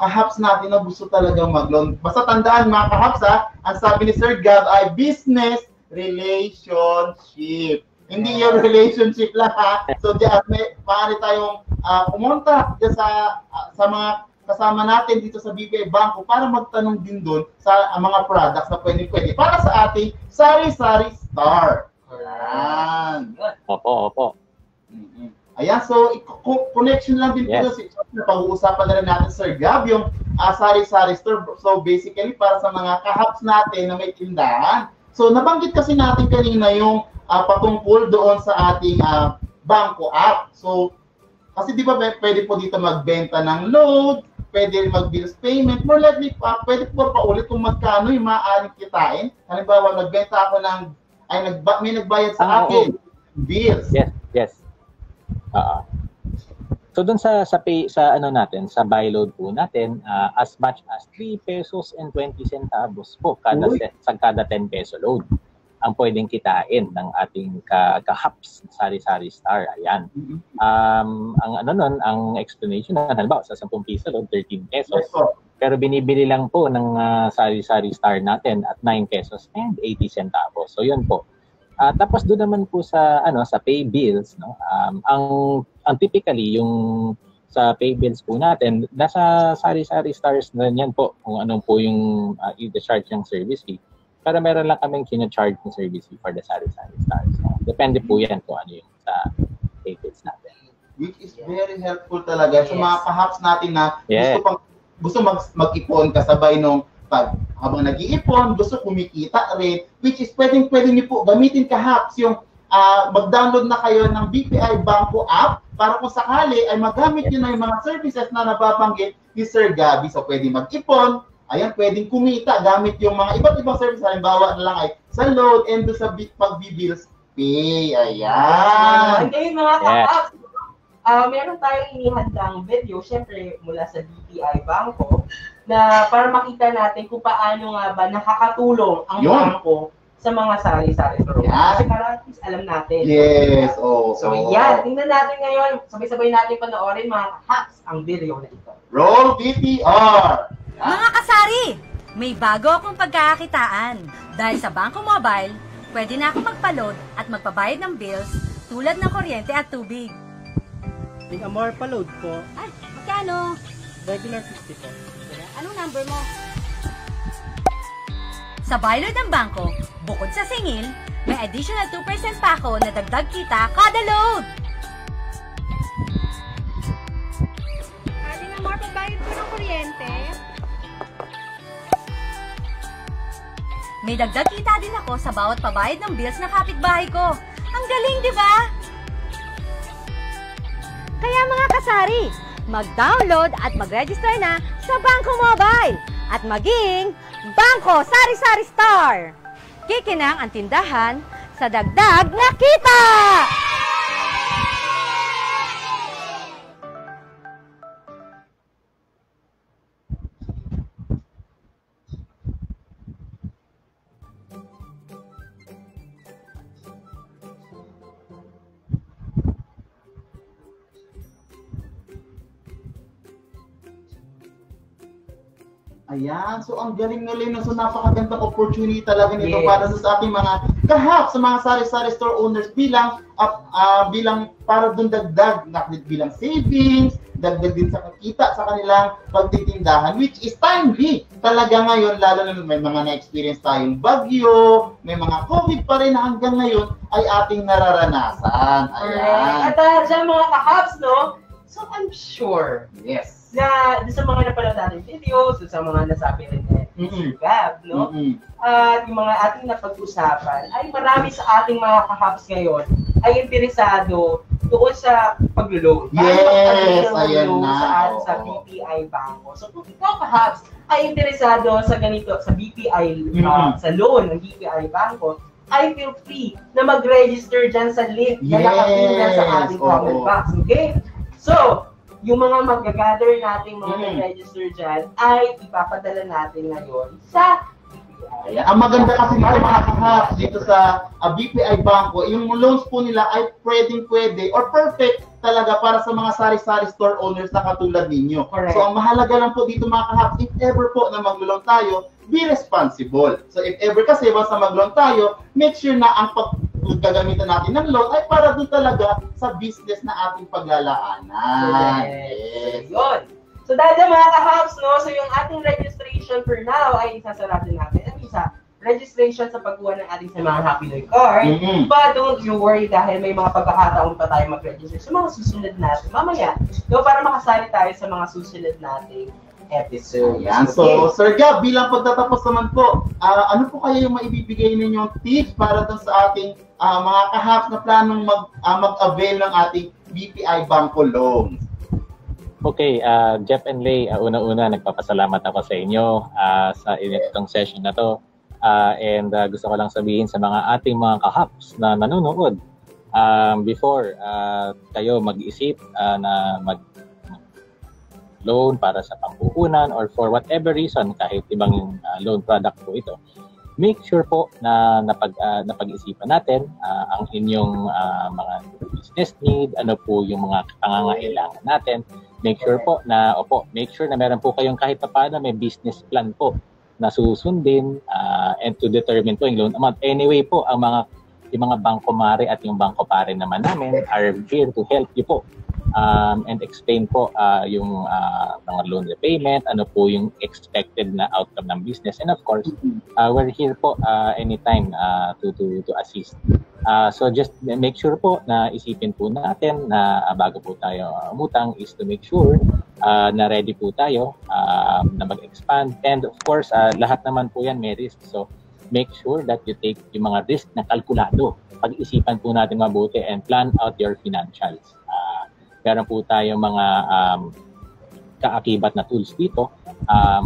[SPEAKER 1] kahaps natin na gusto talagang mag-loan. Basta tandaan mga kahaps ang sabi ni Sir Gab ay business relationship. Hindi yung relationship lang So may paano tayong pumunta sa mga kasama natin dito sa BPI Bangko para magtanong din doon sa mga products na pwede para sa ating Sari-Sari Star. Ayan.
[SPEAKER 3] Opo.
[SPEAKER 1] Ayan, so connection lang din po na pag-uusapan na rin natin, Sir Gab, yung Sari-Sari Store. So basically, para sa mga kahaps natin na may tindahan. So nabanggit kasi natin kanina yung patungkol doon sa ating Bangko app. So, kasi di ba pwede po dito magbenta ng load, pwede rin mag-bills payment, more likely pwede po paulit kung magkano yung maaaring kitain. Halimbawa, nagbenta ako may nagbayad sa akin, bills.
[SPEAKER 3] Yes. So doon sa buy load po natin, as much as 3 pesos and 20 centavos po kada 10 peso load ang pwedeng kitain ng ating kahaps Sari-Sari Star. Ayan. Ang explanation na halimbawa sa 10 piso load 13 pesos. Pero binibili lang po ng Sari-Sari Star natin at 9 pesos and 80 centavos. So yun po. Tapos doon naman po sa pay bills, no? Ang typically yung sa pay bills po natin, nasa Sari-Sari Stars na yan po kung anong po yung i-charge ng service fee. Pero meron lang kaming kina-charge ng service fee for the Sari-Sari Stars. So, depende po yan kung ano yung sa pay bills natin.
[SPEAKER 1] Which is very helpful talaga sa mga kahaps natin na gusto mag-ipon kasabay nung habang nag-iipon, gusto kumikita rin, which is pwedeng niyo po gamitin kahaps yung mag-download na kayo ng BPI Bangko app para kung sakali ay magamit nyo na yung mga services na nababanggit ni Sir Gabby. So pwede mag-ipon, ayan, pwedeng kumita gamit yung mga iba't ibang services. Halimbawa na lang ay sa load and do sa pag-bills pay. Ayan.
[SPEAKER 2] Okay, mga kahaps. Meron tayong inihandang video, syempre mula sa BPI Bangko, na para makita natin kung paano nga ba nakakatulong ang bangko sa mga Sari-Sari Store. Kasi para at least alam natin.
[SPEAKER 1] Yes,
[SPEAKER 2] So yan, tingnan natin ngayon, sabay-sabay natin panoorin mga kahaps ang video na ito.
[SPEAKER 1] Roll VTR!
[SPEAKER 5] Mga kasari, may bago akong pagkakakitaan. Dahil sa Bangko Mobile, pwede na akong magpa-load at magpabayad ng bills tulad ng kuryente at tubig.
[SPEAKER 6] Big Amor, pa-load po.
[SPEAKER 5] Ay, magkano?
[SPEAKER 6] Regular 50 po.
[SPEAKER 5] Anong number mo? Sa buy-load ng bangko, bukod sa singil, may additional 2% pa ako na dagdag kita kada load.
[SPEAKER 7] Aling Amor, pagbayad ko ng kuryente.
[SPEAKER 5] May dagdag kita din ako sa bawat pabayad ng bills ng kapitbahay ko. Ang galing, di ba?
[SPEAKER 7] Kaya mga kasari, mag-download at mag-register na sa Bangko Mobile at maging Bangko Sari-Sari Star. Kikinang ang tindahan sa dagdag na kita!
[SPEAKER 1] Ayan, so ang galing-galing na so napakagandang opportunity talaga nito para sa ating mga kahaps, sa mga Sari-Sari Store owners bilang para dun dagdag, bilang savings, dagdag din sa kita sa kanilang pagtitindahan, which is timely talaga ngayon, lalo na may mga na-experience tayong bagyo, may mga COVID pa rin na hanggang ngayon ay ating nararanasan. Ayan.
[SPEAKER 2] At sa mga kahaps, no? So I'm sure.
[SPEAKER 1] Yes.
[SPEAKER 2] Na sa mga napanood natin videos, sa mga nasabi rin ni Sir Gab, no? At yung mga ating napag-usapan, ay marami sa ating mga kahaps ngayon ay interesado doon sa pag-load.
[SPEAKER 1] Yes, ayan na.
[SPEAKER 2] Sa BPI Bangko. So kung ikaw kahaps ay interesado sa ganito, sa BPI, sa loan ng BPI Bangko, ay feel free na mag-register dyan sa link na nakapin na sa ating comment box. Okay? So, yung mga mag-gather nating mga register dyan ay ipapadala natin ngayon sa BPI
[SPEAKER 1] Ayan. Ang maganda kasi dito mga kahaps, dito sa BPI Bangko, yung loans po nila ay pwede or perfect talaga para sa mga sari-sari store owners na katulad ninyo.
[SPEAKER 2] Correct.
[SPEAKER 1] So ang mahalaga lang po dito mga kahaps, if ever po na mag-loan tayo, be responsible. So if ever kasi once na mag-loan tayo, make sure na ang gagamitan natin ng loan ay para doon talaga sa business na ating paglalaanan.
[SPEAKER 2] Yes. Yun. So dahil mga kahaps, no, so yung ating registration for now ay isasarado natin. Ang isa, registration sa pagkuha ng ating sa mga Happy Noy card. But don't you worry dahil may mga pagkakataon pa tayo mag-register sa mga susunod natin. Mamaya, no, para makasali tayo sa mga susunod nating episode.
[SPEAKER 1] Ayan. So, Sir Gab, bilang pagtatapos naman po, ano po kaya yung maibibigay ninyong tips para dun sa ating mga kahaps na planong mag-avail ng ating BPI Bangko loans?
[SPEAKER 3] Okay, Jeff and Lay, una-una nagpapasalamat ako sa inyo sa itong session na to. And gusto ko lang sabihin sa mga ating mga kahaps na nanonood, before kayo mag-isip na mag-loan para sa pampuhunan or for whatever reason, kahit ibang loan product po ito, make sure po na napag-isipan natin ang inyong mga business need, ano po yung mga pangangailangan natin. Make sure po na, make sure na meron po kayong kahit paano may business plan po na susundin and to determine po yung loan amount. Anyway po, yung mga bangko mare at yung bangko pare naman namin are here to help you po and explain po yung mga loan repayment, ano po yung expected na outcome ng business. And of course, we're here po anytime to assist. So just make sure po na isipin po natin na bago po tayo umutang is to make sure na ready po tayo na mag-expand. And of course, lahat naman po yan may risk. So make sure that you take yung mga risk na kalkulado. Pag-isipan po natin mabuti and plan out your financials. Meron po tayo mga kaakibat na tools dito.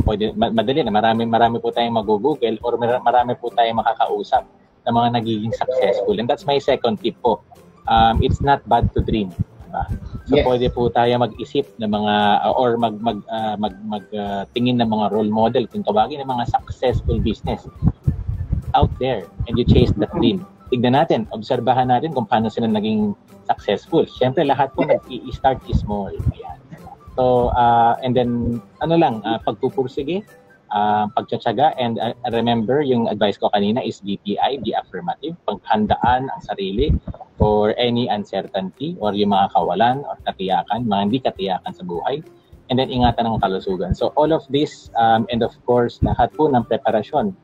[SPEAKER 3] Pwede, madali na, marami po tayong mag-google or marami po tayong makakausap na mga nagiging successful. And that's my second tip po. It's not bad to dream. Diba? So pwede po tayo mag-isip ng mga or tingin ng mga role model kung tawagin ng mga successful business out there and you chase that dream. Tignan natin, obserbahan natin kung paano sila naging successful. Siyempre lahat po nag-i-start small. Ayan. So and then pagpupursige, pagtsatsaga, and remember yung advice ko kanina is BPI, be affirmative, paghandaan ang sarili for any uncertainty or yung mga kawalan or katiyakan, mga hindi katiyakan sa buhay, and then ingatan ng kalusugan. So all of this and of course lahat po ng preparasyon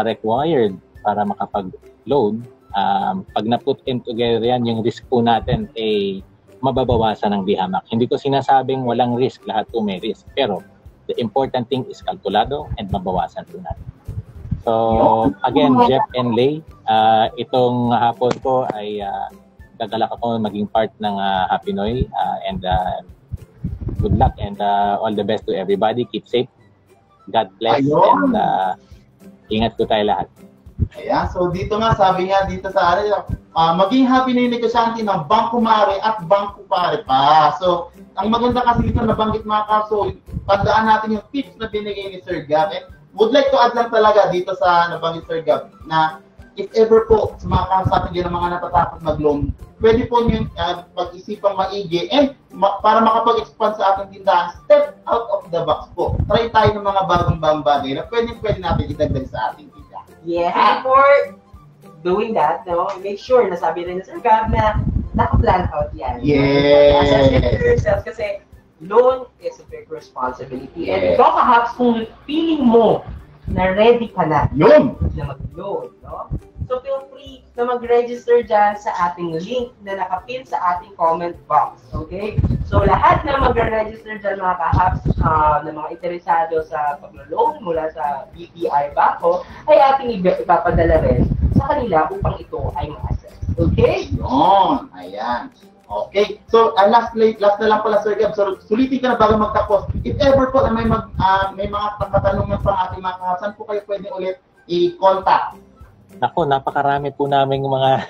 [SPEAKER 3] required para makapag-loan, pag na-put in together yan, yung risk po natin ay mababawasan ng dihamak. Hindi ko sinasabing walang risk, lahat po may risk, pero the important thing is kalkulado and mabawasan po natin. So, again, Jeff and Lay, itong hapon ko ay gagalak ako maging part ng Happy Noy and good luck and all the best to everybody. Keep safe. God bless. And ingat po tayo lahat.
[SPEAKER 1] Ayan, so dito nga, sabi nga dito sa maging happy na yung negosyante ng bangko mare at bangko pare pa. So, ang maganda kasi dito nabanggit mga kaso, tandaan natin yung tips na binigay ni Sir Gab. And would like to add lang talaga dito sa nabanggit Sir Gab na if ever po sa mga kaso atin dyan ng mga natatakot mag-loan, pwede po nyo pag-isipang maigi and para makapag-expand sa ating tindahan, step out of the box po. Try tayo ng mga bagong bagay na pwede natin idagdag sa ating tindahan.
[SPEAKER 2] Yes, and before doing that, no, make sure na sabi rin ni Sir Gab na naka-plan out yan.
[SPEAKER 1] Yes.
[SPEAKER 2] Assess it for yourself kasi loan is a big responsibility. And ikaw perhaps kung feeling mo na ready ka na mag-loan, no? So feel free na mag-register dyan sa ating link na nakapin sa ating comment box. Okay? So lahat na mag-register dyan mga kahaps na mga interesado sa pag-loan mula sa BPI Bangko ay ating ipapadala rin sa kanila upang ito ay ma-assess. Okay?
[SPEAKER 1] Yun. Ayan. Okay. So, last na lang pala, Sir Gab. So, sulitin ka na bago magtapos. If ever po na may mga katanungan pa ating mga kahasan po kayo pwede ulit i-contact.
[SPEAKER 3] Ako, napakarami po namin mga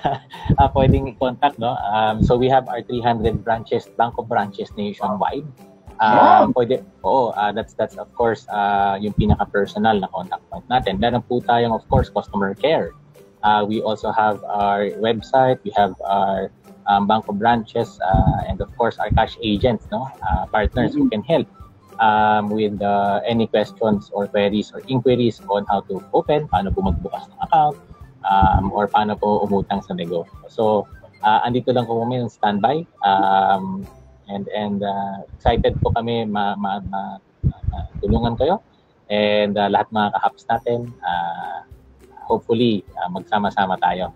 [SPEAKER 3] pwedeng i-contact, no? So we have our 300 branches, Bangko branches nationwide. Pwede, that's of course yung pinaka-personal na contact point natin. Meron po tayong of course customer care. We also have our website, we have our Bangko branches, and of course our cash agents, partners who can help with any questions or queries or inquiries on how to open, paano po magbukas ng account, or paano po umutang sa negosyo. So, andito lang po kami yung standby. And excited po kami tulungan kayo and lahat mga kahaps natin hopefully magsama-sama tayo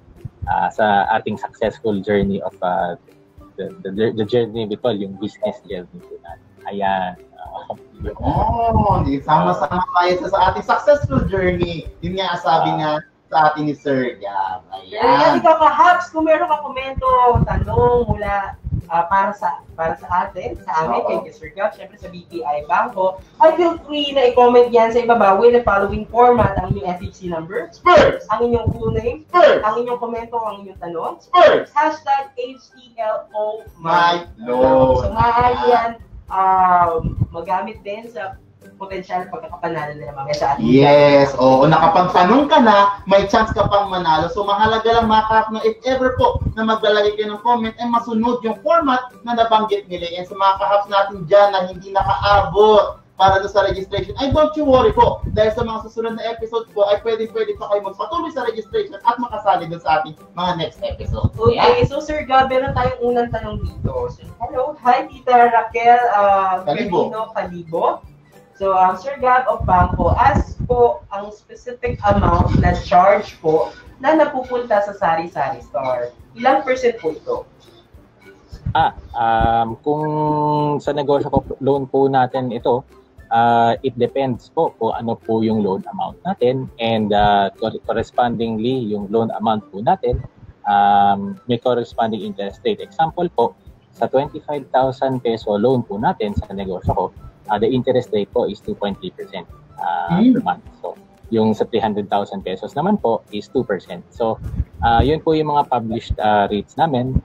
[SPEAKER 3] sa ating successful journey of the journey we call yung business journey po natin. Ayan.
[SPEAKER 1] Sama-sama tayo sa ating successful journey. Yun nga sabi nga sa atin ni Sir Gab.
[SPEAKER 2] Ayan. Ikaw ka-Habs, kung meron ka komento, tanong mula para sa atin, sa amin, kay Sir Gab, syempre sa BPI Bangko, ay feel free na i-comment yan sa ibaba with the following format: ang inyong FHC number,
[SPEAKER 1] Spurs!
[SPEAKER 2] Ang inyong full name,
[SPEAKER 1] Spurs!
[SPEAKER 2] Ang inyong komento, ang inyong tanong,
[SPEAKER 1] Spurs!
[SPEAKER 2] #HTLO
[SPEAKER 1] My Lord!
[SPEAKER 2] So maaari yan magamit din sa potensyal pagkakapanalo nila mamaya sa ating.
[SPEAKER 1] Yes, oo. Nakapagtanong ka na, may chance ka pang manalo. So mahalaga lang mga kahap na if ever po na maglalagay kayo ng comment ay masunod yung format na nabanggit nila. And sa mga kahaps natin dyan na hindi nakaabot para doon sa registration, ay don't you worry po. Dahil sa mga susunod na episodes po, ay pwede pa kayo magpatuloy sa registration at makasali doon sa ating mga next episode.
[SPEAKER 2] Okay, so Sir Gab, meron tayong unang tanong dito. So, hello, hi Tita Raquel Calibo. So, Sir Gab of Bangko, as po ang specific amount na charge po na napupunta sa Sari-Sari Store, ilang % po ito?
[SPEAKER 3] Kung sa negosyo ko, loan po natin ito, it depends po kung ano po yung loan amount natin, and correspondingly yung loan amount po natin may corresponding interest rate. Example po, sa 25,000 peso loan po natin sa negosyo ko, the interest rate po is 2.3% per month. So, yung sa 300,000 pesos naman po is 2%. So, yun po yung mga published rates namin.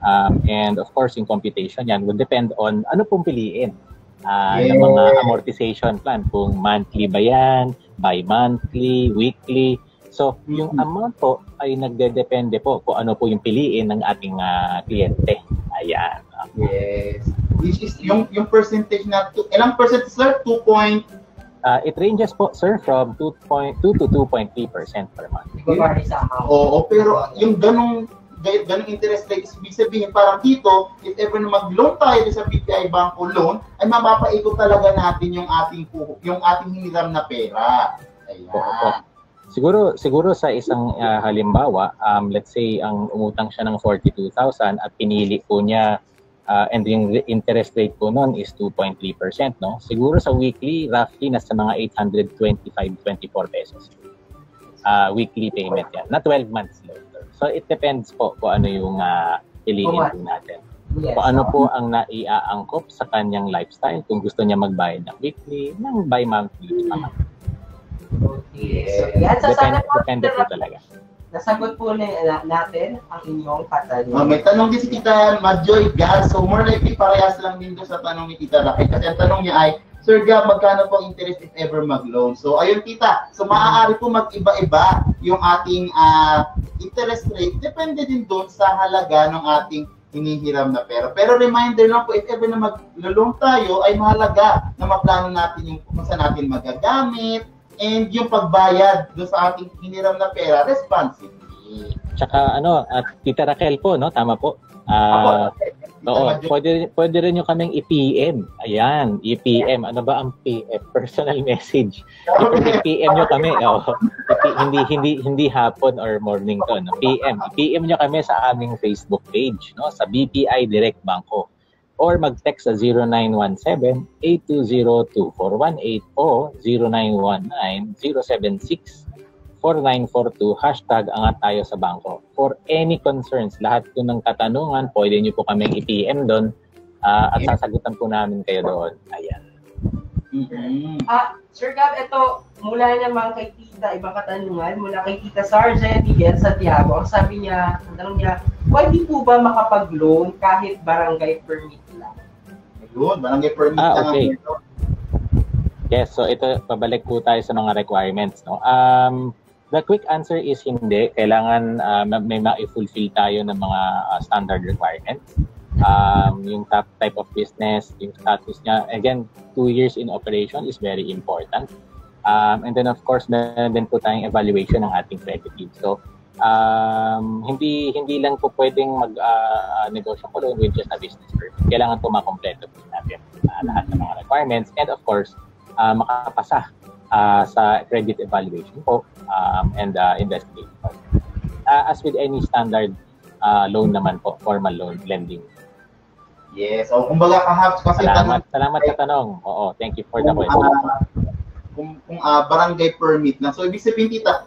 [SPEAKER 3] And of course, yung computation yan will depend on ano pong piliin ng mga amortization plan. Kung monthly ba yan, bi-monthly, weekly. So, yung amount po ay nagdedepende po kung ano po yung piliin ng ating kliyente. Ayan.
[SPEAKER 1] Yes. Which is yung percentage na, ilang percent sir? 2 point?
[SPEAKER 3] It ranges po, sir, from 2.2 to 2.3% per month.
[SPEAKER 1] Oo, pero yung ganong interest rate, ibig sabihin parang dito, if ever na mag-loan tayo sa BPI Bangko loan, ay mapapaikot talaga natin yung ating hiniram na pera. Ayan.
[SPEAKER 3] Siguro sa isang halimbawa, let's say ang umutang siya ng 42,000 at pinili po niya and yung interest rate po noon is 2.3%, no? Siguro sa weekly, roughly nasa mga 825-24 pesos. Weekly payment yan. Na 12 months loan. So it depends po kung ano yung piliin po natin. Kung ano po ang naiaangkop sa kanyang lifestyle. Kung gusto niya magbayad ng weekly, ng bi-monthly.
[SPEAKER 2] Okay. So,
[SPEAKER 3] depende po talaga.
[SPEAKER 2] Nasagot po natin ang inyong katanungan.
[SPEAKER 1] May tanong din si Tita Madjoy Gab. So more likely parehas lang din doon sa tanong ni Tita Raquel. Kasi ang tanong niya ay, Sir Gab, magkano po interest if ever mag-loan? So ayun Tita, so maaari po mag-iba-iba yung ating interest rate. Depende din doon sa halaga ng ating hinihiram na pera. Pero reminder lang po, if ever na mag-loan tayo, ay mahalaga na maplano natin yung kung saan natin magagamit, and yung pagbayad doon sa ating hiniram na pera, responsibly.
[SPEAKER 3] Tsaka Tita Raquel po, no? Tama po. Pwede rin yung kaming i-PM. Ayan, i-PM. Ano ba ang PM? Personal message. I-PM nyo kami. Hindi hapon or morning to. No? PM. I-PM nyo kami sa aming Facebook page, no? Sa BPI Direct Bangko. Or mag-text sa 0917-820-2418 o 0919-076-4942 #angat tayo sa bangko. For any concerns, lahat po ng katanungan, pwede nyo po kaming i-PM doon at sasagutan po namin kayo doon. Ayan.
[SPEAKER 2] Sir Gab, ito mula naman kay Tita, ibang katanungan, mula kay Tita Sargent Miguel Santiago. Ang sabi niya, ang tanong niya, pwede po ba makapag-loan kahit barangay permit lang?
[SPEAKER 1] Yun, barangay permit lang ang
[SPEAKER 3] okay.
[SPEAKER 1] meron.
[SPEAKER 3] Yes, so ito, pabalik po tayo sa mga requirements. No? The quick answer is hindi. Kailangan may ma-fulfill tayo ng mga standard requirements. Yung type of business, yung status niya. Again, 2 years in operation is very important. And then of course, meron din po tayong evaluation ng ating credit team. So, hindi lang po pwedeng mag-negosyo po with just a business permit. Kailangan po makompleto po natin lahat ng mga requirements. And of course, makapasa sa credit evaluation po and investigation. As with any standard loan naman po, formal loan lending.
[SPEAKER 1] Yes. So, kumbaga kahabs kasi
[SPEAKER 3] salamat sa tanong. Oo, thank you for the question.
[SPEAKER 1] Kung barangay permit na. So, ibig sabihin tita,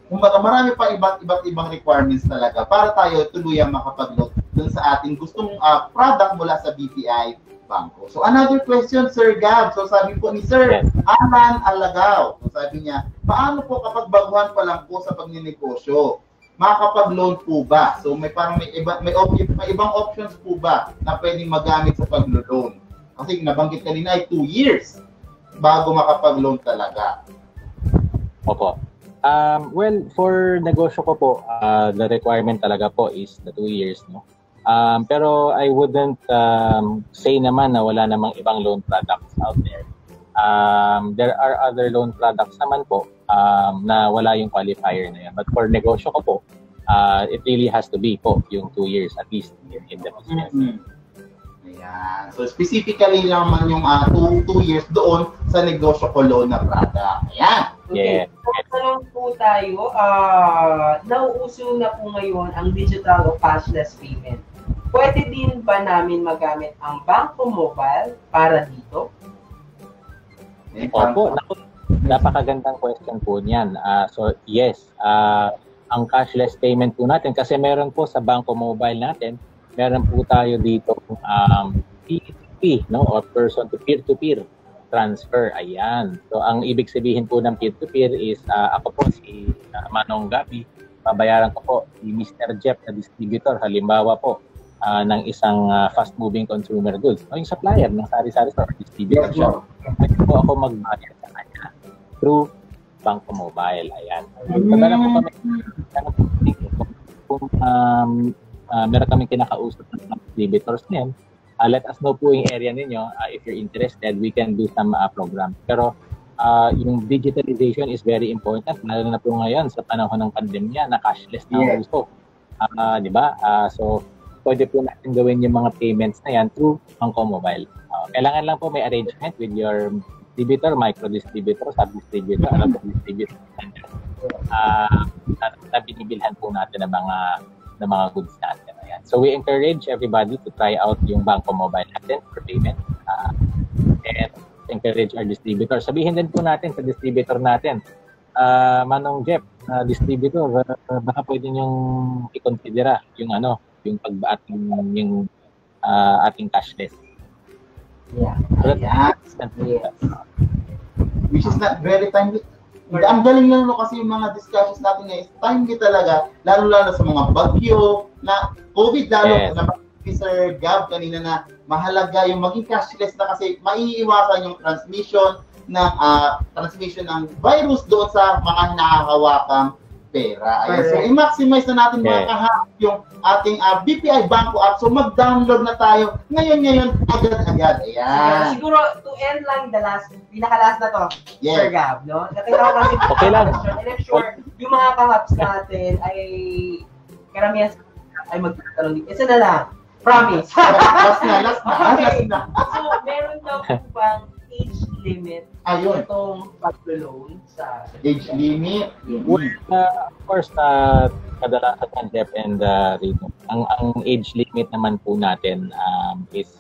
[SPEAKER 1] kumbaga marami pa iba't ibang requirements talaga para tayo tuluyang makapag-load dun sa ating gustong product mula sa BPI Bangko. So, another question, Sir Gab. So, sabi po ni Sir Alan Alagaw. So, sabi niya, paano po kapag baguhan pa lang po sa pagninegosyo? Makakapag-loan po ba? So, may ibang options po ba na pwedeng magamit sa pag-loan? Kasi nabanggit kanina ay 2 years bago makapag-loan talaga.
[SPEAKER 3] Opo. Well, for negosyo ko po, the requirement talaga po is the 2 years, no? Pero I wouldn't say naman na wala namang ibang loan products out there. There are other loan products naman po na wala yung qualifier na yan. But for negosyo ko po, it really has to be po yung 2 years at least in the business.
[SPEAKER 1] Ayan. So specifically naman yung 2 years doon sa negosyo ko loan na product. Ayan.
[SPEAKER 2] Okay.
[SPEAKER 3] Yeah.
[SPEAKER 2] Tanong po tayo, nauuso na po ngayon ang digital o cashless payment. Pwede din ba namin magamit ang Bangko Mobile para dito?
[SPEAKER 3] Opo, napakagandang question po niyan. So yes, ang cashless payment po natin kasi meron po sa Bangko Mobile natin, meron po tayo dito P2P, no, or person to peer-to-peer transfer. Ayan. So ang ibig sabihin po ng peer-to-peer is ako po si Manong Gabi, babayaran ko po si Mr. Jeff na distributor, halimbawa po ng isang fast-moving consumer goods. O yung supplier ng sari-sari store or distributor siya. Pwede po ako magbayad sa kanya through Bangko Mobile. Ayan. Padala po kami kung meron kaming kinakausap ng distributors niyan. Let us know po yung area ninyo. If you're interested, we can do some program. Pero yung digitalization is very important. Lalo na po ngayon sa panahon ng pandemya na cashless na ang gusto. Di ba? So, pwede po natin gawin yung mga payments na yan through Bangko Mobile. Kailangan lang po may arrangement with your distributor, micro-distributor, sub-distributor, distributor na binibilhan po natin ng mga goods natin. Ayan. So we encourage everybody to try out yung Bangko Mobile natin for payment and encourage our distributor. Sabihin din po natin sa distributor natin, Manong Jeff, distributor, baka pwede niyong i-considera yung yung yung ating cashless.
[SPEAKER 2] Yeah.
[SPEAKER 1] Which is not very timely. Ang galing lang kasi yung mga discussions natin ngayon, timely talaga, lalo-lalo sa mga bagyo, na COVID, lalo na Sir Gab kanina na mahalaga yung maging cashless na kasi maiiwasan yung transmission ng virus doon sa mga nakakawakang pera. Ayan. So, i-maximize na natin mga kahap yung ating BPI Bangko app. So, mag-download na tayo ngayon, agad-agad. Ayan.
[SPEAKER 2] Siguro, to end lang pinaka-last na to, Sir Gab, no?
[SPEAKER 3] Okay lang.
[SPEAKER 2] And I'm sure, yung mga kahaps natin ay karamihan ay magtatanong dito. Isa na lang. Promise.
[SPEAKER 1] Last na.
[SPEAKER 2] So, meron daw po bang age limit itong pag-loan sa
[SPEAKER 1] age limit?
[SPEAKER 3] Of course, kadalasan ng Jeff and Rito. Ang age limit naman po natin is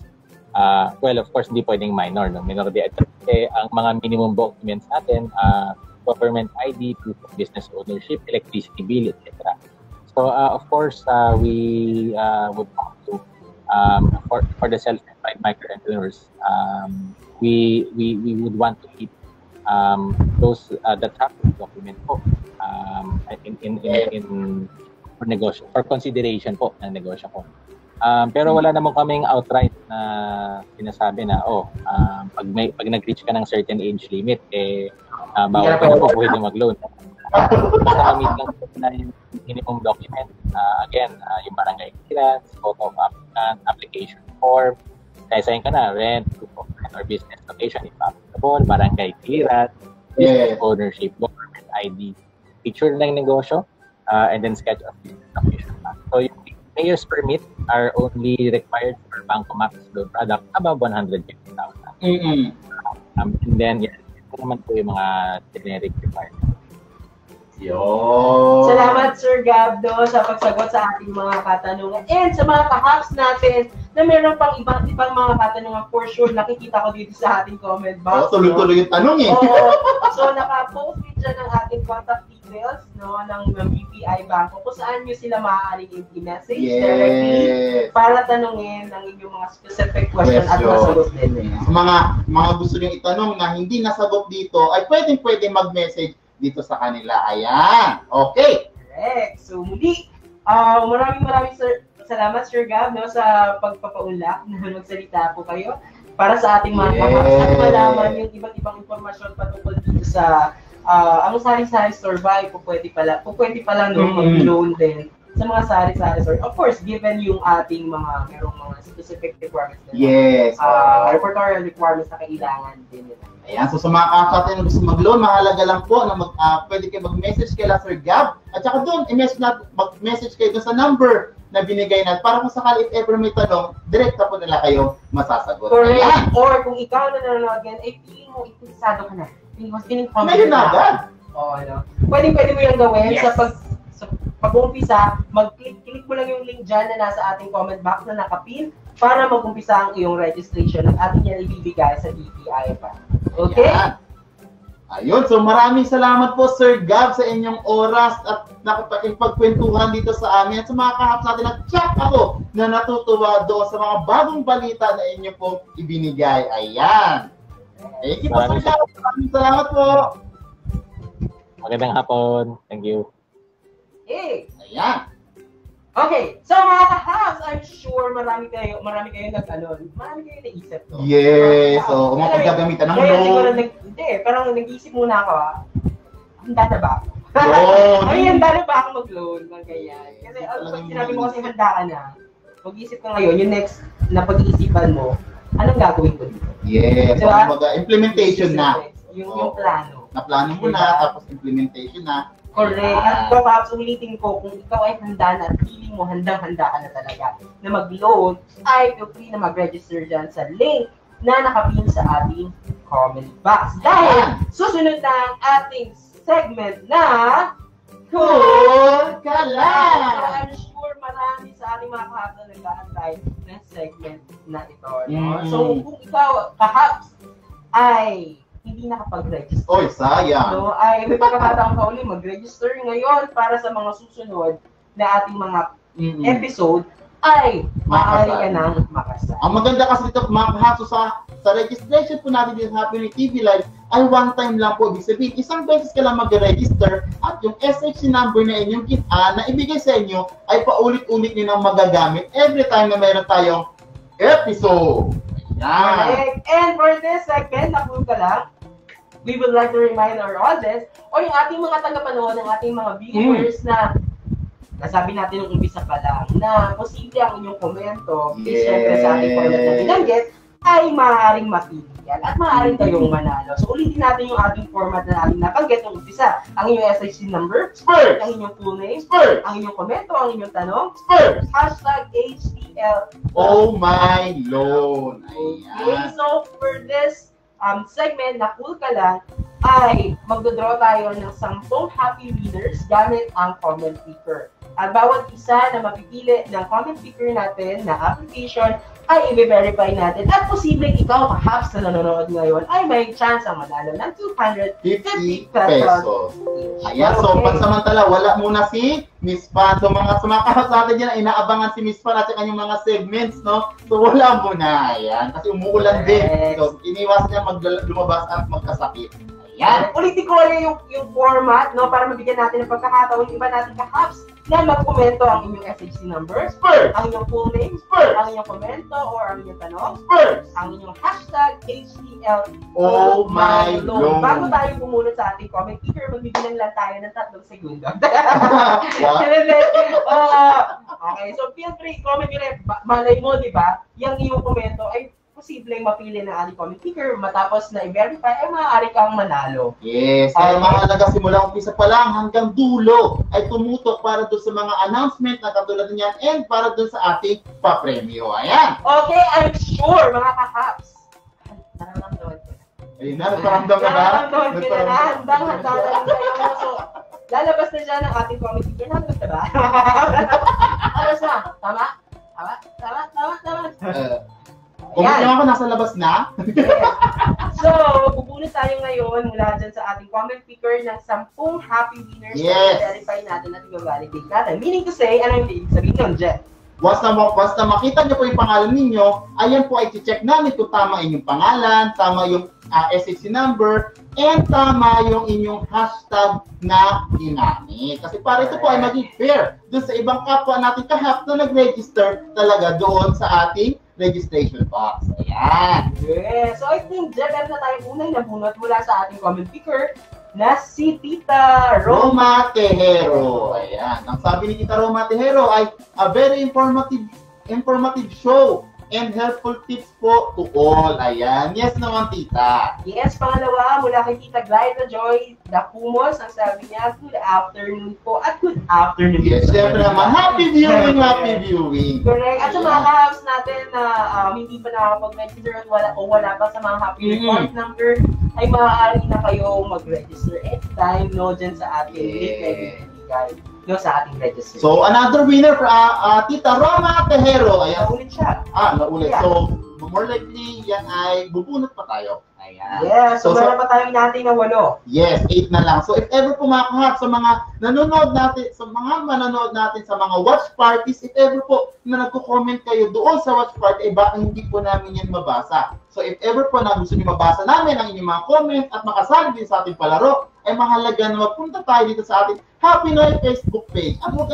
[SPEAKER 3] well, of course, hindi pwedeng minor, no? Minor de edad. Kasi ang mga minimum documents natin, government ID, proof of business ownership, electricity bill, etc. So, of course, we would want to, for the self-employed micro-entrepreneurs, we would want to keep those the traffic document po in for negosyo, for consideration po ng negosyo po. Pero wala naman kaming outright na sinasabi na, pag nag-reach ka ng certain age limit, bawal ka na po pwede mag-loan. Basta kamit lang na yung minimum document. Again, yung barangay clearance, photo of applicant, application form, kaya ka na, rent, proof of rent or business location if applicable, barangay clearance, business ownership, government ID, picture ng negosyo, and then sketch of business location. So yung mayor's permit are only required for Bangko Max loan product above 150,000. And then, ito naman po yung mga generic requirements.
[SPEAKER 2] Salamat Sir Gabdo sa pagsagot sa ating mga katanungan and sa mga ka-hubs natin na meron pang ibang mga katanungan for sure nakikita ko dito sa ating comment box.
[SPEAKER 1] Tuloy-tuloy yung tanong eh.
[SPEAKER 2] So naka-post dyan ng ating contact details ng BPI Bangko kung saan nyo sila maaaring i-message directly para tanungin ang inyong mga specific question at masagot din.
[SPEAKER 1] Mga gusto nyo itanong na hindi nasagot dito ay pwede mag-message dito sa kanila. Ayan. Okay.
[SPEAKER 2] Correct. So, muli, maraming salamat, Sir Gab, sa pagpapaulak na magsalita po kayo para sa ating mga kahapos at malaman yung iba't ibang informasyon patungkol dito sa ang sari-sari store ba, pwede pala mag-loan din sa mga sari-sari store. Of course, given yung ating merong mga specific requirements din. Repertorial requirements na kailangan din nila.
[SPEAKER 1] Ayan, so sa mga kakatay na gusto mag-loan, mahalaga lang po na pwede kayo mag-message kay Sir Gab. At saka doon, mag-message kayo doon sa number na binigay natin para kung sakali if ever may tanong, direkta po nila kayo masasagot.
[SPEAKER 2] Correct. Ayan. Or kung ikaw na nanonood again, feeling mo, interesado ka na. Feeling
[SPEAKER 1] meron na agad.
[SPEAKER 2] Pwede mo yung gawin sa pag-uumpisa, mag-click mo lang yung link dyan na nasa ating comment box na nakapin para mag-umpisa ang iyong registration at ating yan ibibigay sa BPI pa. Okay?
[SPEAKER 1] Ayun, so maraming salamat po Sir Gab sa inyong oras at nakapagkwentuhan dito sa amin at sa mga kahap natin at check ako na natutuwa doon sa mga bagong balita na inyo pong ibinigay. Ayan. Thank you po Sir Gab. Maraming salamat po.
[SPEAKER 3] Magandang hapon. Thank you.
[SPEAKER 2] Hey.
[SPEAKER 1] Ayan.
[SPEAKER 2] Okay, so mga ka-hubs, I'm sure marami kayo naisip to.
[SPEAKER 1] Yes, so kung mapagagamitan ng
[SPEAKER 2] loan.
[SPEAKER 1] siguro
[SPEAKER 2] parang nag-iisip muna ako handa na ba ako? Handa na ba ako mag-loan? Ganyan. Kasi pag sinabi mo kasi handa ka na, mag-iisip ka ngayon, yung next na pag-iisipan mo, anong gagawin ko dito?
[SPEAKER 1] Yes, so implementation na.
[SPEAKER 2] Yung plano.
[SPEAKER 1] Na-plano mo na, tapos implementation na.
[SPEAKER 2] Correct. At perhaps ulitin ko, kung ikaw ay handa na at feeling mo handang-handa ka na talaga na mag-loan, ay feel free na mag-register dyan sa link na nakapin sa ating comment box. Dahil susunod na ang ating segment na
[SPEAKER 1] Cool Ka Lang!
[SPEAKER 2] So I'm sure marami sa ating mga kahapos na nag-aantay ng segment na ito. No? So kung ikaw, kahapos, ay hindi nakapag-register.
[SPEAKER 1] Oy, sayang.
[SPEAKER 2] So, ay may pagkakataon ka uli mag-register ngayon para sa mga susunod na ating mga episode ay maaari ka nang makasali.
[SPEAKER 1] Ang maganda kasi dito, mga kahaso sa registration po natin dito sa Happy TV Live ay one time lang po. Ibig sabihin, isang beses ka lang mag-register at yung SHC number na inyong na ibigay sa inyo ay paulit-ulit nyo nang magagamit every time na mayroon tayong episode.
[SPEAKER 2] Yan. And for this segment, nakulong ka lang, we would like to remind our audience o yung ating mga tagapanood ng ating mga viewers na nasabi natin yung umpisa pa lang na posible ang inyong komento siyempre sa ating format na binanggit ay maaaring mapilian at maaaring kayong manalo. So ulitin natin yung ating format na ating nabanggit ng umpisa. Ang inyong SHC number,
[SPEAKER 1] Spurs!
[SPEAKER 2] Ang inyong full name,
[SPEAKER 1] Spurs!
[SPEAKER 2] Ang inyong komento, ang inyong tanong,
[SPEAKER 1] Spurs!
[SPEAKER 2] #HTL.
[SPEAKER 1] Oh my loan!
[SPEAKER 2] Okay, so for this segment na Cool Ka Lang, ay magdodraw tayo ng 10 happy readers gamit ang comment picker. At bawat isa na mapipili ng comment picker natin na application ay i-verify natin at posibleng ikaw, perhaps na nanonood ngayon, ay may chance ang manalo ng 250 pesos.
[SPEAKER 1] Ayan, so pansamantala, wala muna si Miss Pan. So mga sumakahap sa atin dyan, inaabangan si Miss Pan at sa kanyang mga segments, no? So wala muna, ayan, kasi umuulan din. So iniwasan niya lumabas at magkasakit. Yan.
[SPEAKER 2] Ulitin ko yung format, no, para mabigyan natin ng pagkakataon yung iba natin ka-hubs na mag-komento ang inyong SHC numbers, ang inyong full names, ang inyong komento or ang inyong tanong, ang inyong hashtag HCL.
[SPEAKER 1] Oh my Lord.
[SPEAKER 2] Bago tayo bumunod sa ating comment feature, magbibilang lang tayo ng 3 segundo. Okay, so feel free, comment nyo rin. Malay mo, di ba? Yung iyong komento ay posibleng mapili ng ating comment picker, matapos na i-verify, ay maaari kang manalo.
[SPEAKER 1] Yes, kaya mahalaga simula umpisa pa lang hanggang dulo ay tumutok para doon sa mga announcement na katulad niyan and para doon sa ating papremyo. Ayan.
[SPEAKER 2] Okay, I'm sure, mga ka-hubs. Nararamdaman ko.
[SPEAKER 1] Ayun na, nagparamdam ka na?
[SPEAKER 2] Nararamdaman ko na, handang-handa na lang kayo. So, lalabas na dyan ang ating comment picker. Nalabas na ba? Nalabas na. Tama?
[SPEAKER 1] Kung hindi ako nasa labas na.
[SPEAKER 2] So, bubunot tayo ngayon mula dyan sa ating comment picker ng 10 happy winners na verify natin at i-validate natin. Meaning to say, ano yung ibig sabihin nun, Jen?
[SPEAKER 1] Basta makita niyo po yung pangalan ninyo, ayan po ay check namin kung tama inyong pangalan, tama yung SHC number, and tama yung inyong hashtag na ginamit. Kasi para ito po ay maging fair doon sa ibang kapwa natin kahap na nag-register talaga doon sa ating registration box. Ayan.
[SPEAKER 2] Yes. So I think dyan na tayo unang nabunot mula sa ating comment picker na si Tita
[SPEAKER 1] Roma Tejero. Ayan. Ang sabi ni Tita Roma Tejero ay a very informative show and helpful tips po to all. Ayan. Yes naman, Tita.
[SPEAKER 2] Yes, pangalawa, mula kay Tita Glyda Joy Dacumos, ang sabi niya, good afternoon po at good afternoon.
[SPEAKER 1] Yes, syempre naman. Happy viewing.
[SPEAKER 2] Correct. At sa mga ka-hubs natin na hindi pa nakakapag-register at wala pa sa mga happy report number, ay maaari na kayo mag-register anytime, no, dyan sa ating link na ibibigay, no, sa ating register.
[SPEAKER 1] So, another winner for Tita Roma Tejero. Ayan.
[SPEAKER 2] Naulit siya.
[SPEAKER 1] Naulit.
[SPEAKER 2] Yeah.
[SPEAKER 1] So, more likely, yan ay bubunot pa tayo. Ayan.
[SPEAKER 2] Yeah, so meron pa tayong natin na 8.
[SPEAKER 1] Yes, 8 na lang. So, if ever po mga kahap, sa mga manonood natin sa mga watch parties, if ever po na nagko-comment kayo doon sa watch party, baka hindi po namin yan mabasa. So, if ever po na gusto niyo mabasa namin ang inyong mga comment at makasali din sa ating palaro, ay mahalaga na magpunta tayo dito sa ating Happy Noy Facebook page. At huwag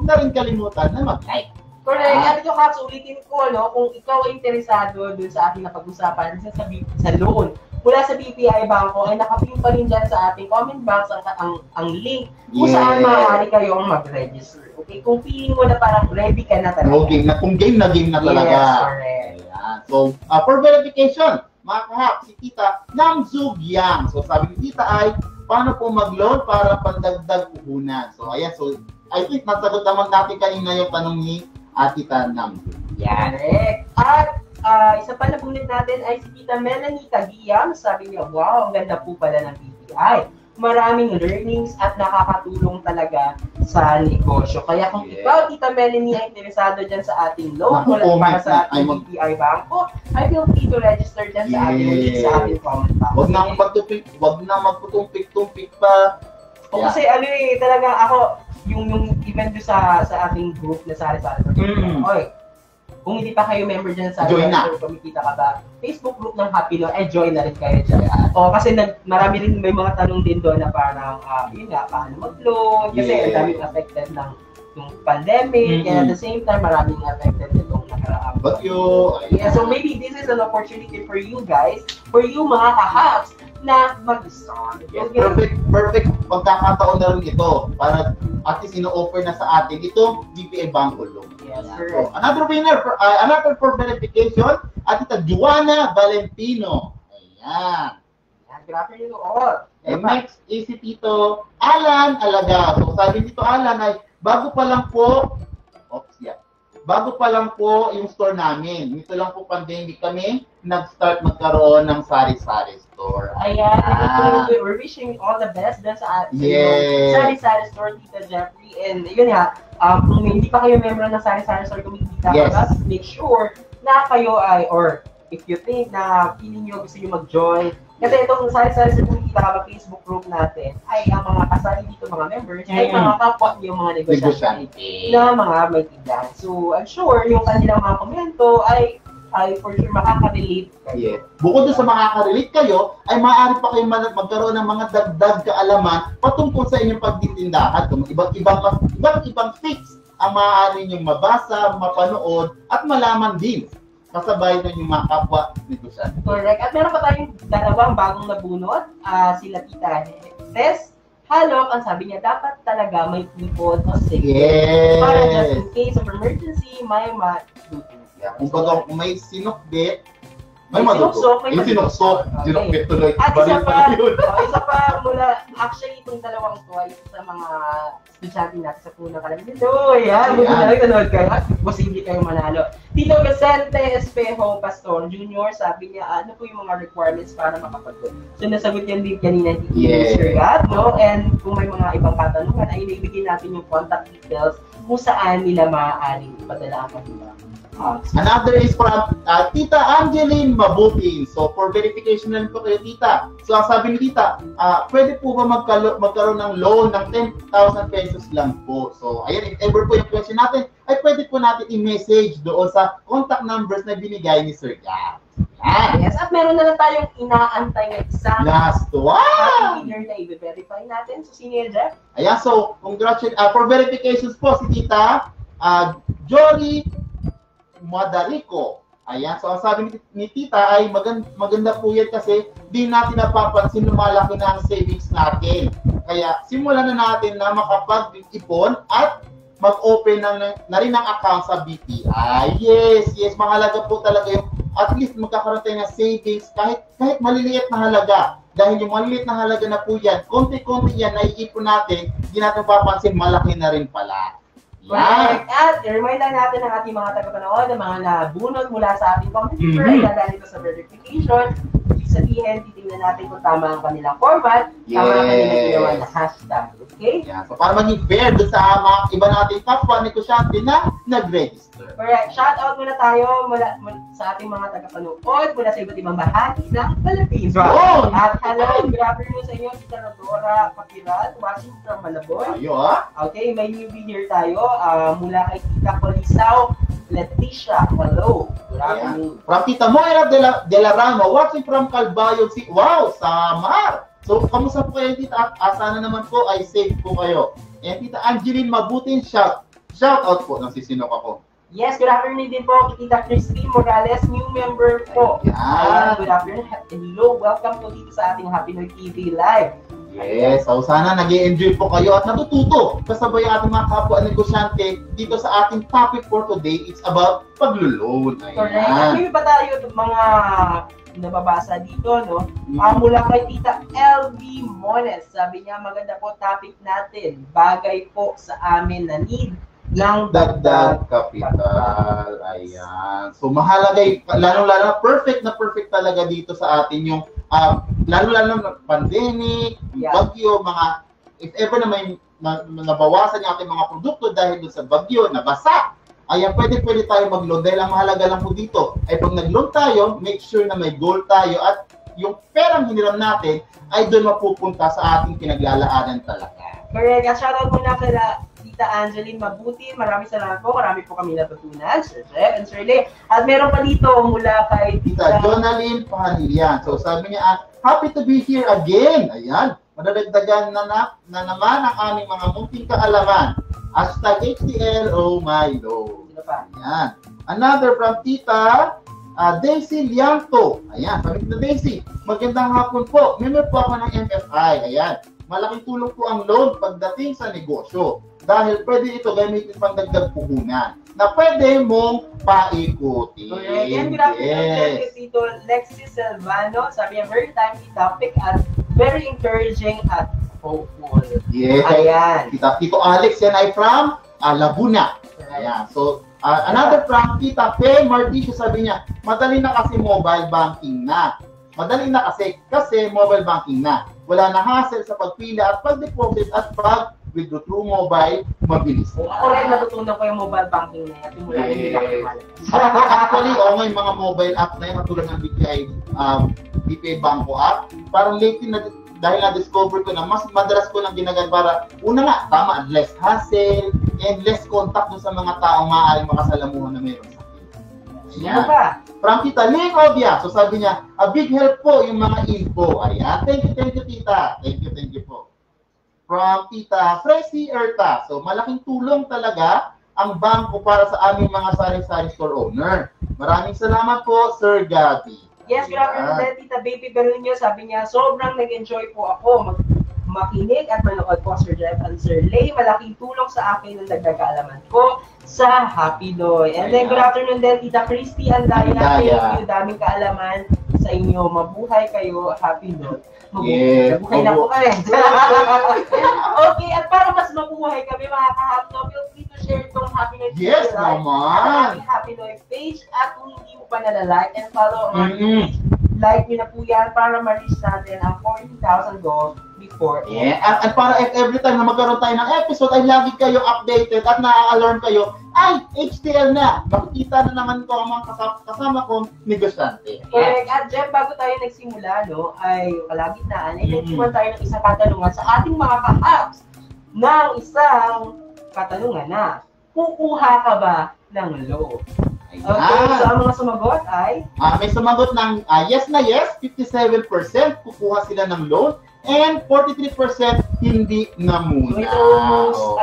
[SPEAKER 1] na rin kalimutan na mag-like.
[SPEAKER 2] Correct. At ito, Kaps, ulitin ko, no, kung ikaw ay interesado dun sa ating napag-usapan sa loan mula sa BPI Bangko, ay nakapin pa rin dyan sa ating comment box ang link kung saan maaari kayong mag-register. Okay? Kung feeling mo na parang ready ka na talaga.
[SPEAKER 1] Kung game na talaga.
[SPEAKER 2] Yes, correct.
[SPEAKER 1] Ayan. So, for verification, mga kahap, si Tita Namzugyang. So, sabi ni Tita ay, paano po mag-loan para pandagdag puhunan? So, ayan. So, I think nasagot naman natin kanina yung tanong ni Tita Namzugyang.
[SPEAKER 2] Correct. At isa pa na punit natin ay si Tita Melanie Tagiyam. Sabi niya, wow, ang ganda po pala ng BPI. Maraming learnings at nakakatulong talaga sa negosyo. Kaya kung ikaw, Tita Melanie, ay interesado dyan sa ating loan para sa ating BPI Bangko, I feel free to register dyan sa ating link sa ating comment box.
[SPEAKER 1] Huwag na magtutumpik-tumpik pa.
[SPEAKER 2] Kasi talaga ako, yung event doon sa ating group na sari-sari. Okay. Kung hindi pa kayo member dyan sa kumikita ka ba, Facebook group ng Happy Noy, join na rin kayo dyan. Kasi marami rin may mga tanong din doon na parang, yun nga, paano mag-loan, kasi ang daming affected ng pandemic, and at the same time, maraming affected itong nakaraang. Yeah, so maybe this is an opportunity for you guys, for you mga ka-hubs, na mag-start.
[SPEAKER 1] Yes, perfect pagkakataon na rin ito para at least ino-offer na sa atin itong BPI Bangko loan.
[SPEAKER 2] Yes,
[SPEAKER 1] so, another winner for verification, Tita Juana Valentino. Ayan.
[SPEAKER 2] Good afternoon all.
[SPEAKER 1] And next is si Tito Alan Alaga. So sabi ni Tito Alan ay bago pa lang po yung store namin. Nito lang po pandemic kami nag-start magkaroon ng sari-sari store.
[SPEAKER 2] Ayan. We're wishing all the best dun sa sari-sari store, Tita Jeffrey. And yun nga, kung hindi pa kayo member ng sari-sari store, kumikita ka, make sure na kayo ay, or if you think na feeling nyo gusto nyo mag-join, kasi itong sari-sari sa kumikita ka Facebook group natin, ay ang mga kasali dito, mga members, ay mga kapwa nyo, mga negosyante na mga may tindahan. So, I'm sure yung kanilang mga komento ay ay for sure makaka-relate kayo.
[SPEAKER 1] Yeah. Bukod doon sa makaka-relate kayo, ay maaari pa kayo magkaroon ng mga dagdag kaalaman patungkol sa inyong pagtitindahan. Ibang tips ang maaari niyong mabasa, mapanood, at malaman din kasabay ng yung mga kapwa negosyante.
[SPEAKER 2] Correct. At meron pa tayong dalawang bagong nabunot. Sila Tita Tess Halok, ang sabi niya, dapat talaga may ipon o sige.
[SPEAKER 1] Yes!
[SPEAKER 2] Para just in case of emergency, may matutunan.
[SPEAKER 1] Kung baga, kung may sinukbit, may
[SPEAKER 2] sinuksok,
[SPEAKER 1] Yung sinuksok, sinukbit tuloy.
[SPEAKER 2] At isa pa,
[SPEAKER 1] yun.
[SPEAKER 2] isa pa mula, actually itong dalawang ito ay sa mga estudyante natin sa punang kalabit. Ito, yan, buti na lang nanood kayo. Posible kayong manalo. Tito Vicente Espejo Pastor Jr., sabi niya, ano po yung mga requirements para makapag-good? So, nasagot yan din kanina ni Mr. Gab, no? And kung may mga ibang katanungan, ay ibigay natin yung contact details kung saan nila maaaring ipadala ang kanila.
[SPEAKER 1] Another is from Tita Angeline Mabuting. So, for verification lang po kayo, Tita. So, ang sabi ni Tita, pwede po ba magkaroon ng loan ng 10,000 pesos lang po? So, ayan, if ever po yung question natin, ay pwede po natin i-message doon sa contact numbers na binigay ni Sir Gab.
[SPEAKER 2] Yes, at meron na lang tayong inaantay na isang
[SPEAKER 1] last one
[SPEAKER 2] winner na i-verify natin. So, sino yun, Jeff?
[SPEAKER 1] Ayan, so, congratulations. For verifications po, si Tita Jory Madarico. Ayan, so ang sabi ni Tita ay maganda po yan kasi di natin napapansin lumalaki na ang savings natin. Kaya simulan na natin na makapag-ipon at mag-open na rin ng account sa BPI. Yes, mahalaga po talaga yung at least magkakaroon tayo ng savings kahit maliliit na halaga. Dahil yung maliliit na halaga na po yan, konti-konti yan, naiipon natin, di natin papansin, malaki na rin pala.
[SPEAKER 2] Right. At i-remind lang natin ang ating mga tagapanood ng mga nabunot mula sa ating computer ay dadaan ito sa verification. Ibig sabihin, titingnan natin kung tama ang kanilang format, tama ang kanilang ginawa na hashtag. Okay?
[SPEAKER 1] Yeah. So para maging fair doon sa mga iba nating kapwa negosyante na nag-register.
[SPEAKER 2] Correct. Shout out muna tayo mula sa ating mga tagapanood mula sa iba't ibang bahagi ng Philippines.
[SPEAKER 1] Wow.
[SPEAKER 2] At hello, good afternoon sa inyo, Tita Rodora Pakiran, watching from Malabon. Okay, may newbie here tayo. Mula kay Tita Colisao Leticia. Hello. Good afternoon.
[SPEAKER 1] From Tita Moira de la Rama, watching from Calbayo. Wow, Samar. So, kamusta po kayo, Tita? Sana naman po ay safe po kayo. And Tita Angeline Mabuting, shout out po ng sisinok ako.
[SPEAKER 2] Yes, good afternoon din po, Tita Christine Morales, new member po. Good afternoon. Hello, welcome po dito sa ating Happy Noy TV Live.
[SPEAKER 1] Yes, so sana nag-i-enjoy po kayo at natututo kasabay ang ating mga kapwa negosyante dito sa ating topic for today. It's about paglo-loan.
[SPEAKER 2] Correct. At may ba tayo mga nababasa dito, no? Mula kay Tita LB Mones, sabi niya maganda po topic natin. Bagay po sa amin na need ng
[SPEAKER 1] dagdag kapital. Ayan. So mahalaga, lalo perfect na perfect talaga dito sa atin yung lalo ng pandemic, bagyo, if ever na may nabawasan yung ating mga produkto dahil doon sa bagyo, nabasa, ayan, pwede tayo mag-loan. Dahil ang mahalaga lang po dito ay pag nag-loan tayo, make sure na may goal tayo at yung perang hiniram natin ay doon mapupunta sa ating pinaglalaanan talaga.
[SPEAKER 2] Correct. Shoutout muna kay Tita Angeline Mabuti. Maraming salamat po. Marami po kami natutunan, Sir Jeff and Sir Lee. At meron pa dito mula kay
[SPEAKER 1] Tita Jonaline Pahanilian. So sabi niya, happy to be here again. Ayan. Madadagdagan na naman ang aming mga munting kaalaman. Hashtag HTL, oh my Lord. Ayan. Another from Tita Daisy Lianto. Ayan. Sabi Tita Daisy, magandang hapon po. Member po ako ng MFI. Ayan. Malaking tulong po ang loan pagdating sa negosyo. Dahil pwede ito gamitin pang dagdag puhunan na pwede mong paikutin.
[SPEAKER 2] Correct. And good afternoon kay Tito Lexi Silvano. Sabi niya, very timely topic at very encouraging at hopeful.
[SPEAKER 1] Yes.
[SPEAKER 2] Ayan.
[SPEAKER 1] Tito Alex, yan ay from Laguna. Ayan. So, another from Tita Faye Marticio, sabi niya, madali na kasi mobile banking na. Madali na kasi mobile banking na. Wala na hassle sa pagpila at pag-deposit at pag-withdraw through mobile, mabilis.
[SPEAKER 2] Ako rin natutunan ko yung mobile banking na yan. Mula
[SPEAKER 1] Actually, yung mga mobile app na yan, katulad ng BPI Banco app, parang lately dahil na-discover ko na mas madalas ko lang ginagamit para, una nga, tama, less hassle and less contact dun sa mga taong maaaring makasalamuhan na meron sa akin.
[SPEAKER 2] Ano pa?
[SPEAKER 1] From Tita Lynn Obia. So sabi niya, a big help po yung mga info. Ayan. Thank you, Tita. Thank you po. From Tita Fresi Erta. So malaking tulong talaga ang bangko para sa aming mga sari-sari store owner. Maraming salamat po, Sir Gabby.
[SPEAKER 2] Yes, good afternoon din, Tita Baby Berunyo. Sabi niya, sobrang nag-enjoy po ako makinig at manood po, Sir Jeff and Sir Lay. Malaking tulong sa akin ang nagkakaalaman ko sa Happy Noy. And then, good afternoon din, Tita Christy Andaya. Thank you, daming kaalaman sa inyo. Mabuhay kayo, Happy Noy. Mabuhay na po kami. Okay, at para mas mabuhay kami, mga kahapno, feel free to share itong Happy Noy.
[SPEAKER 1] Yes, naman.
[SPEAKER 2] Happy Noy page. At kung hindi mo pa nala-like and follow ang page, like nyo na po yan para ma-reach natin ang 40,000 goal before.
[SPEAKER 1] Yeah, at para every time na magkaroon tayo ng episode ay lagi kayo updated at na-alarm kayo, ay, HTL na! Makikita na naman ko ang mga kasama kong negosyante.
[SPEAKER 2] Correct. At Jeff, bago tayo nagsimula, no, ay kalagitnaan, ay nagsimulan tayo ng isang katanungan sa ating mga ka-apps ng isang katanungan na, kukuha ka ba ng loan? Okay, so ang mga sumagot ay?
[SPEAKER 1] May sumagot ng yes na yes, 57% kukuha sila ng loan, and 43% hindi na muna.
[SPEAKER 2] Ito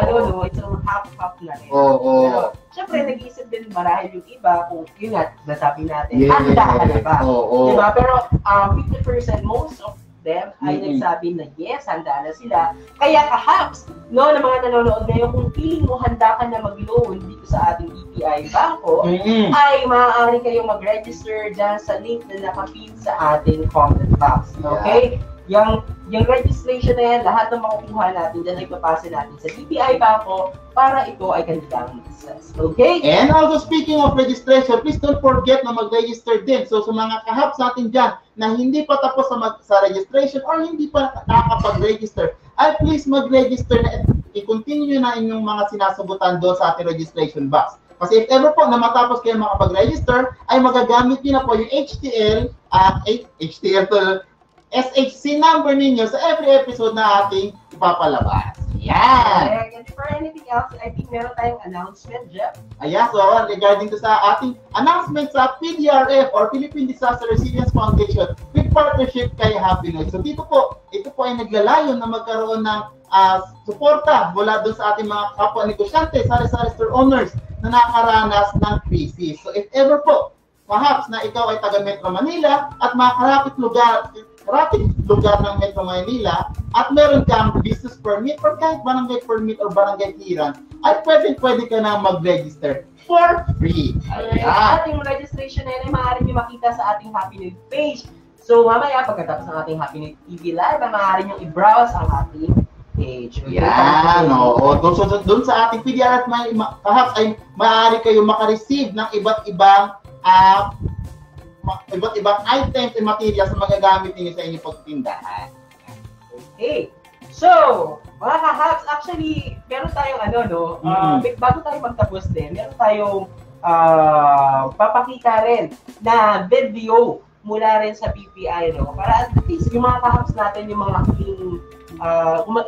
[SPEAKER 2] almost, ito half-half na rin. Pero, syempre, nag-iisip din marahil yung iba kung yun nga, nasabi natin, handa ka na ba? Diba? Pero 50%, most of them ay nagsabi na yes, handa na sila. Kaya kahaps, no, na mga nanonood ngayon, kung feeling mo handa ka na mag-loan dito sa ating BPI Bangko, ay maaari kayong mag-register dyan sa link na nakapin sa ating comment box. Okay? Yung registration na yan, lahat ng makukuha natin, dyan ay papasa natin sa BPI Bangko para ito ay kanilang success. Okay?
[SPEAKER 1] And also speaking of registration, please don't forget na mag-register din. So sa mga kahaps natin dyan na hindi pa tapos sa registration or hindi pa nakakapag-register, ay please mag-register na i-continue na inyong mga sinasagutan doon sa ating registration box. Kasi if ever po na matapos kayo makapag-register, ay magagamit nyo na po yung HTL to SHC number ninyo sa every episode na ating ipapalabas. Yan!
[SPEAKER 2] And for anything else, I think meron tayong announcement, Jeff.
[SPEAKER 1] Ayan, so regarding to sa ating announcement sa PDRF or Philippine Disaster Resilience Foundation with partnership kay Happy Noy. So ito po ay naglalayon na magkaroon ng suporta mula doon sa ating mga kapwa negosyante, sari-sari store owners na nakaranas ng crisis. So if ever po, perhaps na ikaw ay taga Metro Manila at makarakit lugar ng Metro Manila at meron kang business permit or kahit barangay permit or barangay clearance, ay pwede ka na mag-register for free.
[SPEAKER 2] Ating registration na yun ay maaari nyo makita sa ating Happy Noy page. So mamaya pagkatapos ng ating Happy Noy TV Live, ay maaari nyo i-browse ang ating page.
[SPEAKER 1] Yan, oo. Doon sa ating PDRF, perhaps ay maaari kayo makareceive ng iba't ibang items and materials na magagamit niyo sa inyong pagtindahan.
[SPEAKER 2] Okay. So, mga ka-hacks, actually, meron tayong bago tayo magtapos din, meron tayong papakita rin na video mula rin sa BPI, no? Para at least yung mga ka-hacks natin, yung mga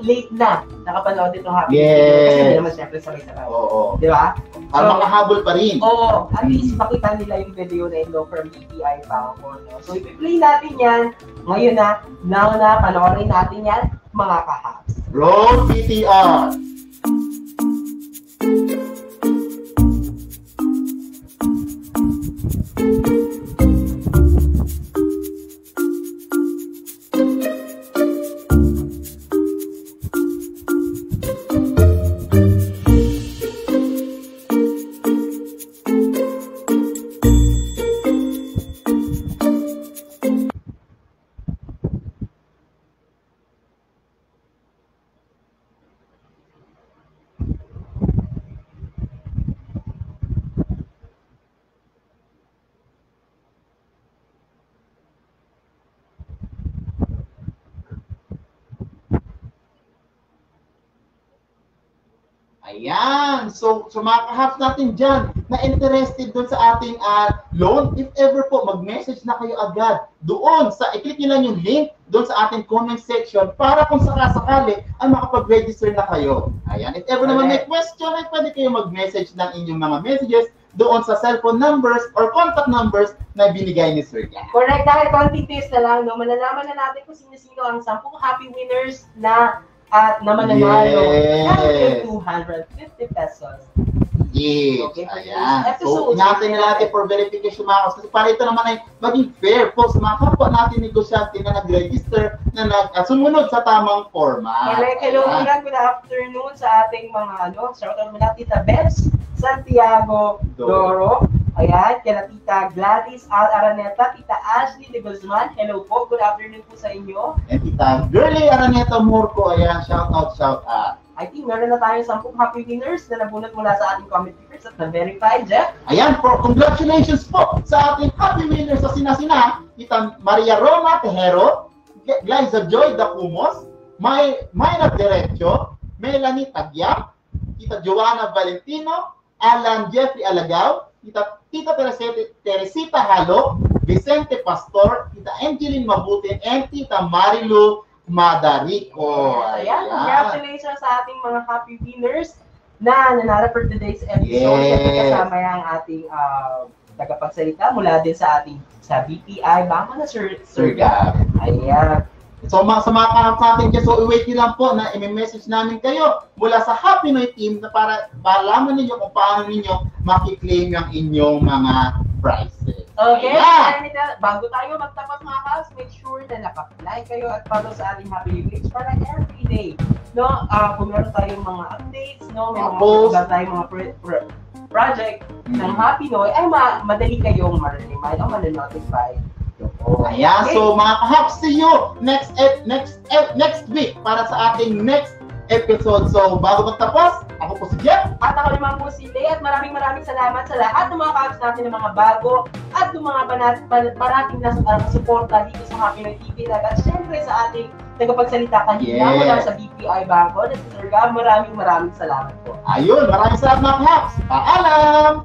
[SPEAKER 2] late na nakapanood itong Happy Noy. Kasi hindi naman siyempre sabay-sabay.
[SPEAKER 1] Oo.
[SPEAKER 2] Di ba?
[SPEAKER 1] Para makahabol pa rin.
[SPEAKER 2] Oo. At least makita nila yung video na ito from BPI Bangko. No? So, i-play natin yan. Ngayon na, panoorin natin yan, mga ka-hacks.
[SPEAKER 1] Roll PTR! Ayan. So mga kahaps natin dyan na interested doon sa ating loan, if ever po, mag-message na kayo agad doon i-click nyo lang yung link doon sa ating comment section para kung sakasakali ay makapag-register na kayo. Ayan. If ever naman may question, ay pwede kayo mag-message ng inyong mga messages doon sa cellphone numbers or contact numbers na binigay ni Sir Gab.
[SPEAKER 2] Correct. Dahil konting twist na lang, no, malalaman na natin kung sino-sino ang 10 happy winners na mananalo ng 250 pesos.
[SPEAKER 1] Yes.
[SPEAKER 2] Okay,
[SPEAKER 1] Ayan. So, inaantay na natin for verification mga kasi para ito naman ay maging fair po sa mga kapwa natin negosyante na nag-register na sumunod sa tamang format.
[SPEAKER 2] Hello, good afternoon sa ating mga shoutout muna Tita Bebs Santiago Doro. Ayan, kaya Tita Gladys Al Araneta, Tita Ashley de Guzman. Hello po, good afternoon po sa inyo.
[SPEAKER 1] And Tita Girly Araneta Morco, ayan, shout out.
[SPEAKER 2] I think meron na tayong 10 happy winners na nabunot mula sa ating comment viewers at na-verified, Jeff.
[SPEAKER 1] Ayan po, congratulations po sa ating happy winners sa sina-sina, Tita Maria Roma Tejero, Glyza Joy Dacumos, Mayra Derecho, Melanie Tagyam, Tita Joanna Valentino, Alan Jeffrey Alagaw, Tita Teresita Halo, Vicente Pastor, Tita Angeline Mabutin, and Tita Marilu Madarico.
[SPEAKER 2] Ayan, congratulations sa ating mga happy winners na nanalo for today's episode. Yes. Kasama yung ating tagapagsalita mula din sa BPI. Baka na Sir
[SPEAKER 1] Gab.
[SPEAKER 2] Ayan.
[SPEAKER 1] So sa mga kahap sa atin dyan, so i-wait nyo lang po na i-message namin kayo mula sa Happy Noy team na para malaman ninyo kung paano ninyo makiklaim yung inyong mga prizes.
[SPEAKER 2] Okay, and bago tayo magtapos mga kaos, make sure na nakapag-like kayo at follow sa ating Happy Noy page para every day, kung meron tayong mga updates, may mga tayong mga project ng Happy Noy, ay madali kayong ma-remind o ma-notify.
[SPEAKER 1] Ayan, so mga kahap, see you next week para sa ating next episode. So bago magtapos, ako po si Jeff.
[SPEAKER 2] At ako naman po si Lay at maraming salamat sa lahat ng mga kahaps natin ng mga bago at ng mga parating na suporta dito sa Happy Noy TV. At syempre sa ating tagapagsalita kanina mula sa BPI Bangko na si Sir Gab, maraming salamat po.
[SPEAKER 1] Ayun, maraming salamat mga kahaps. Paalam!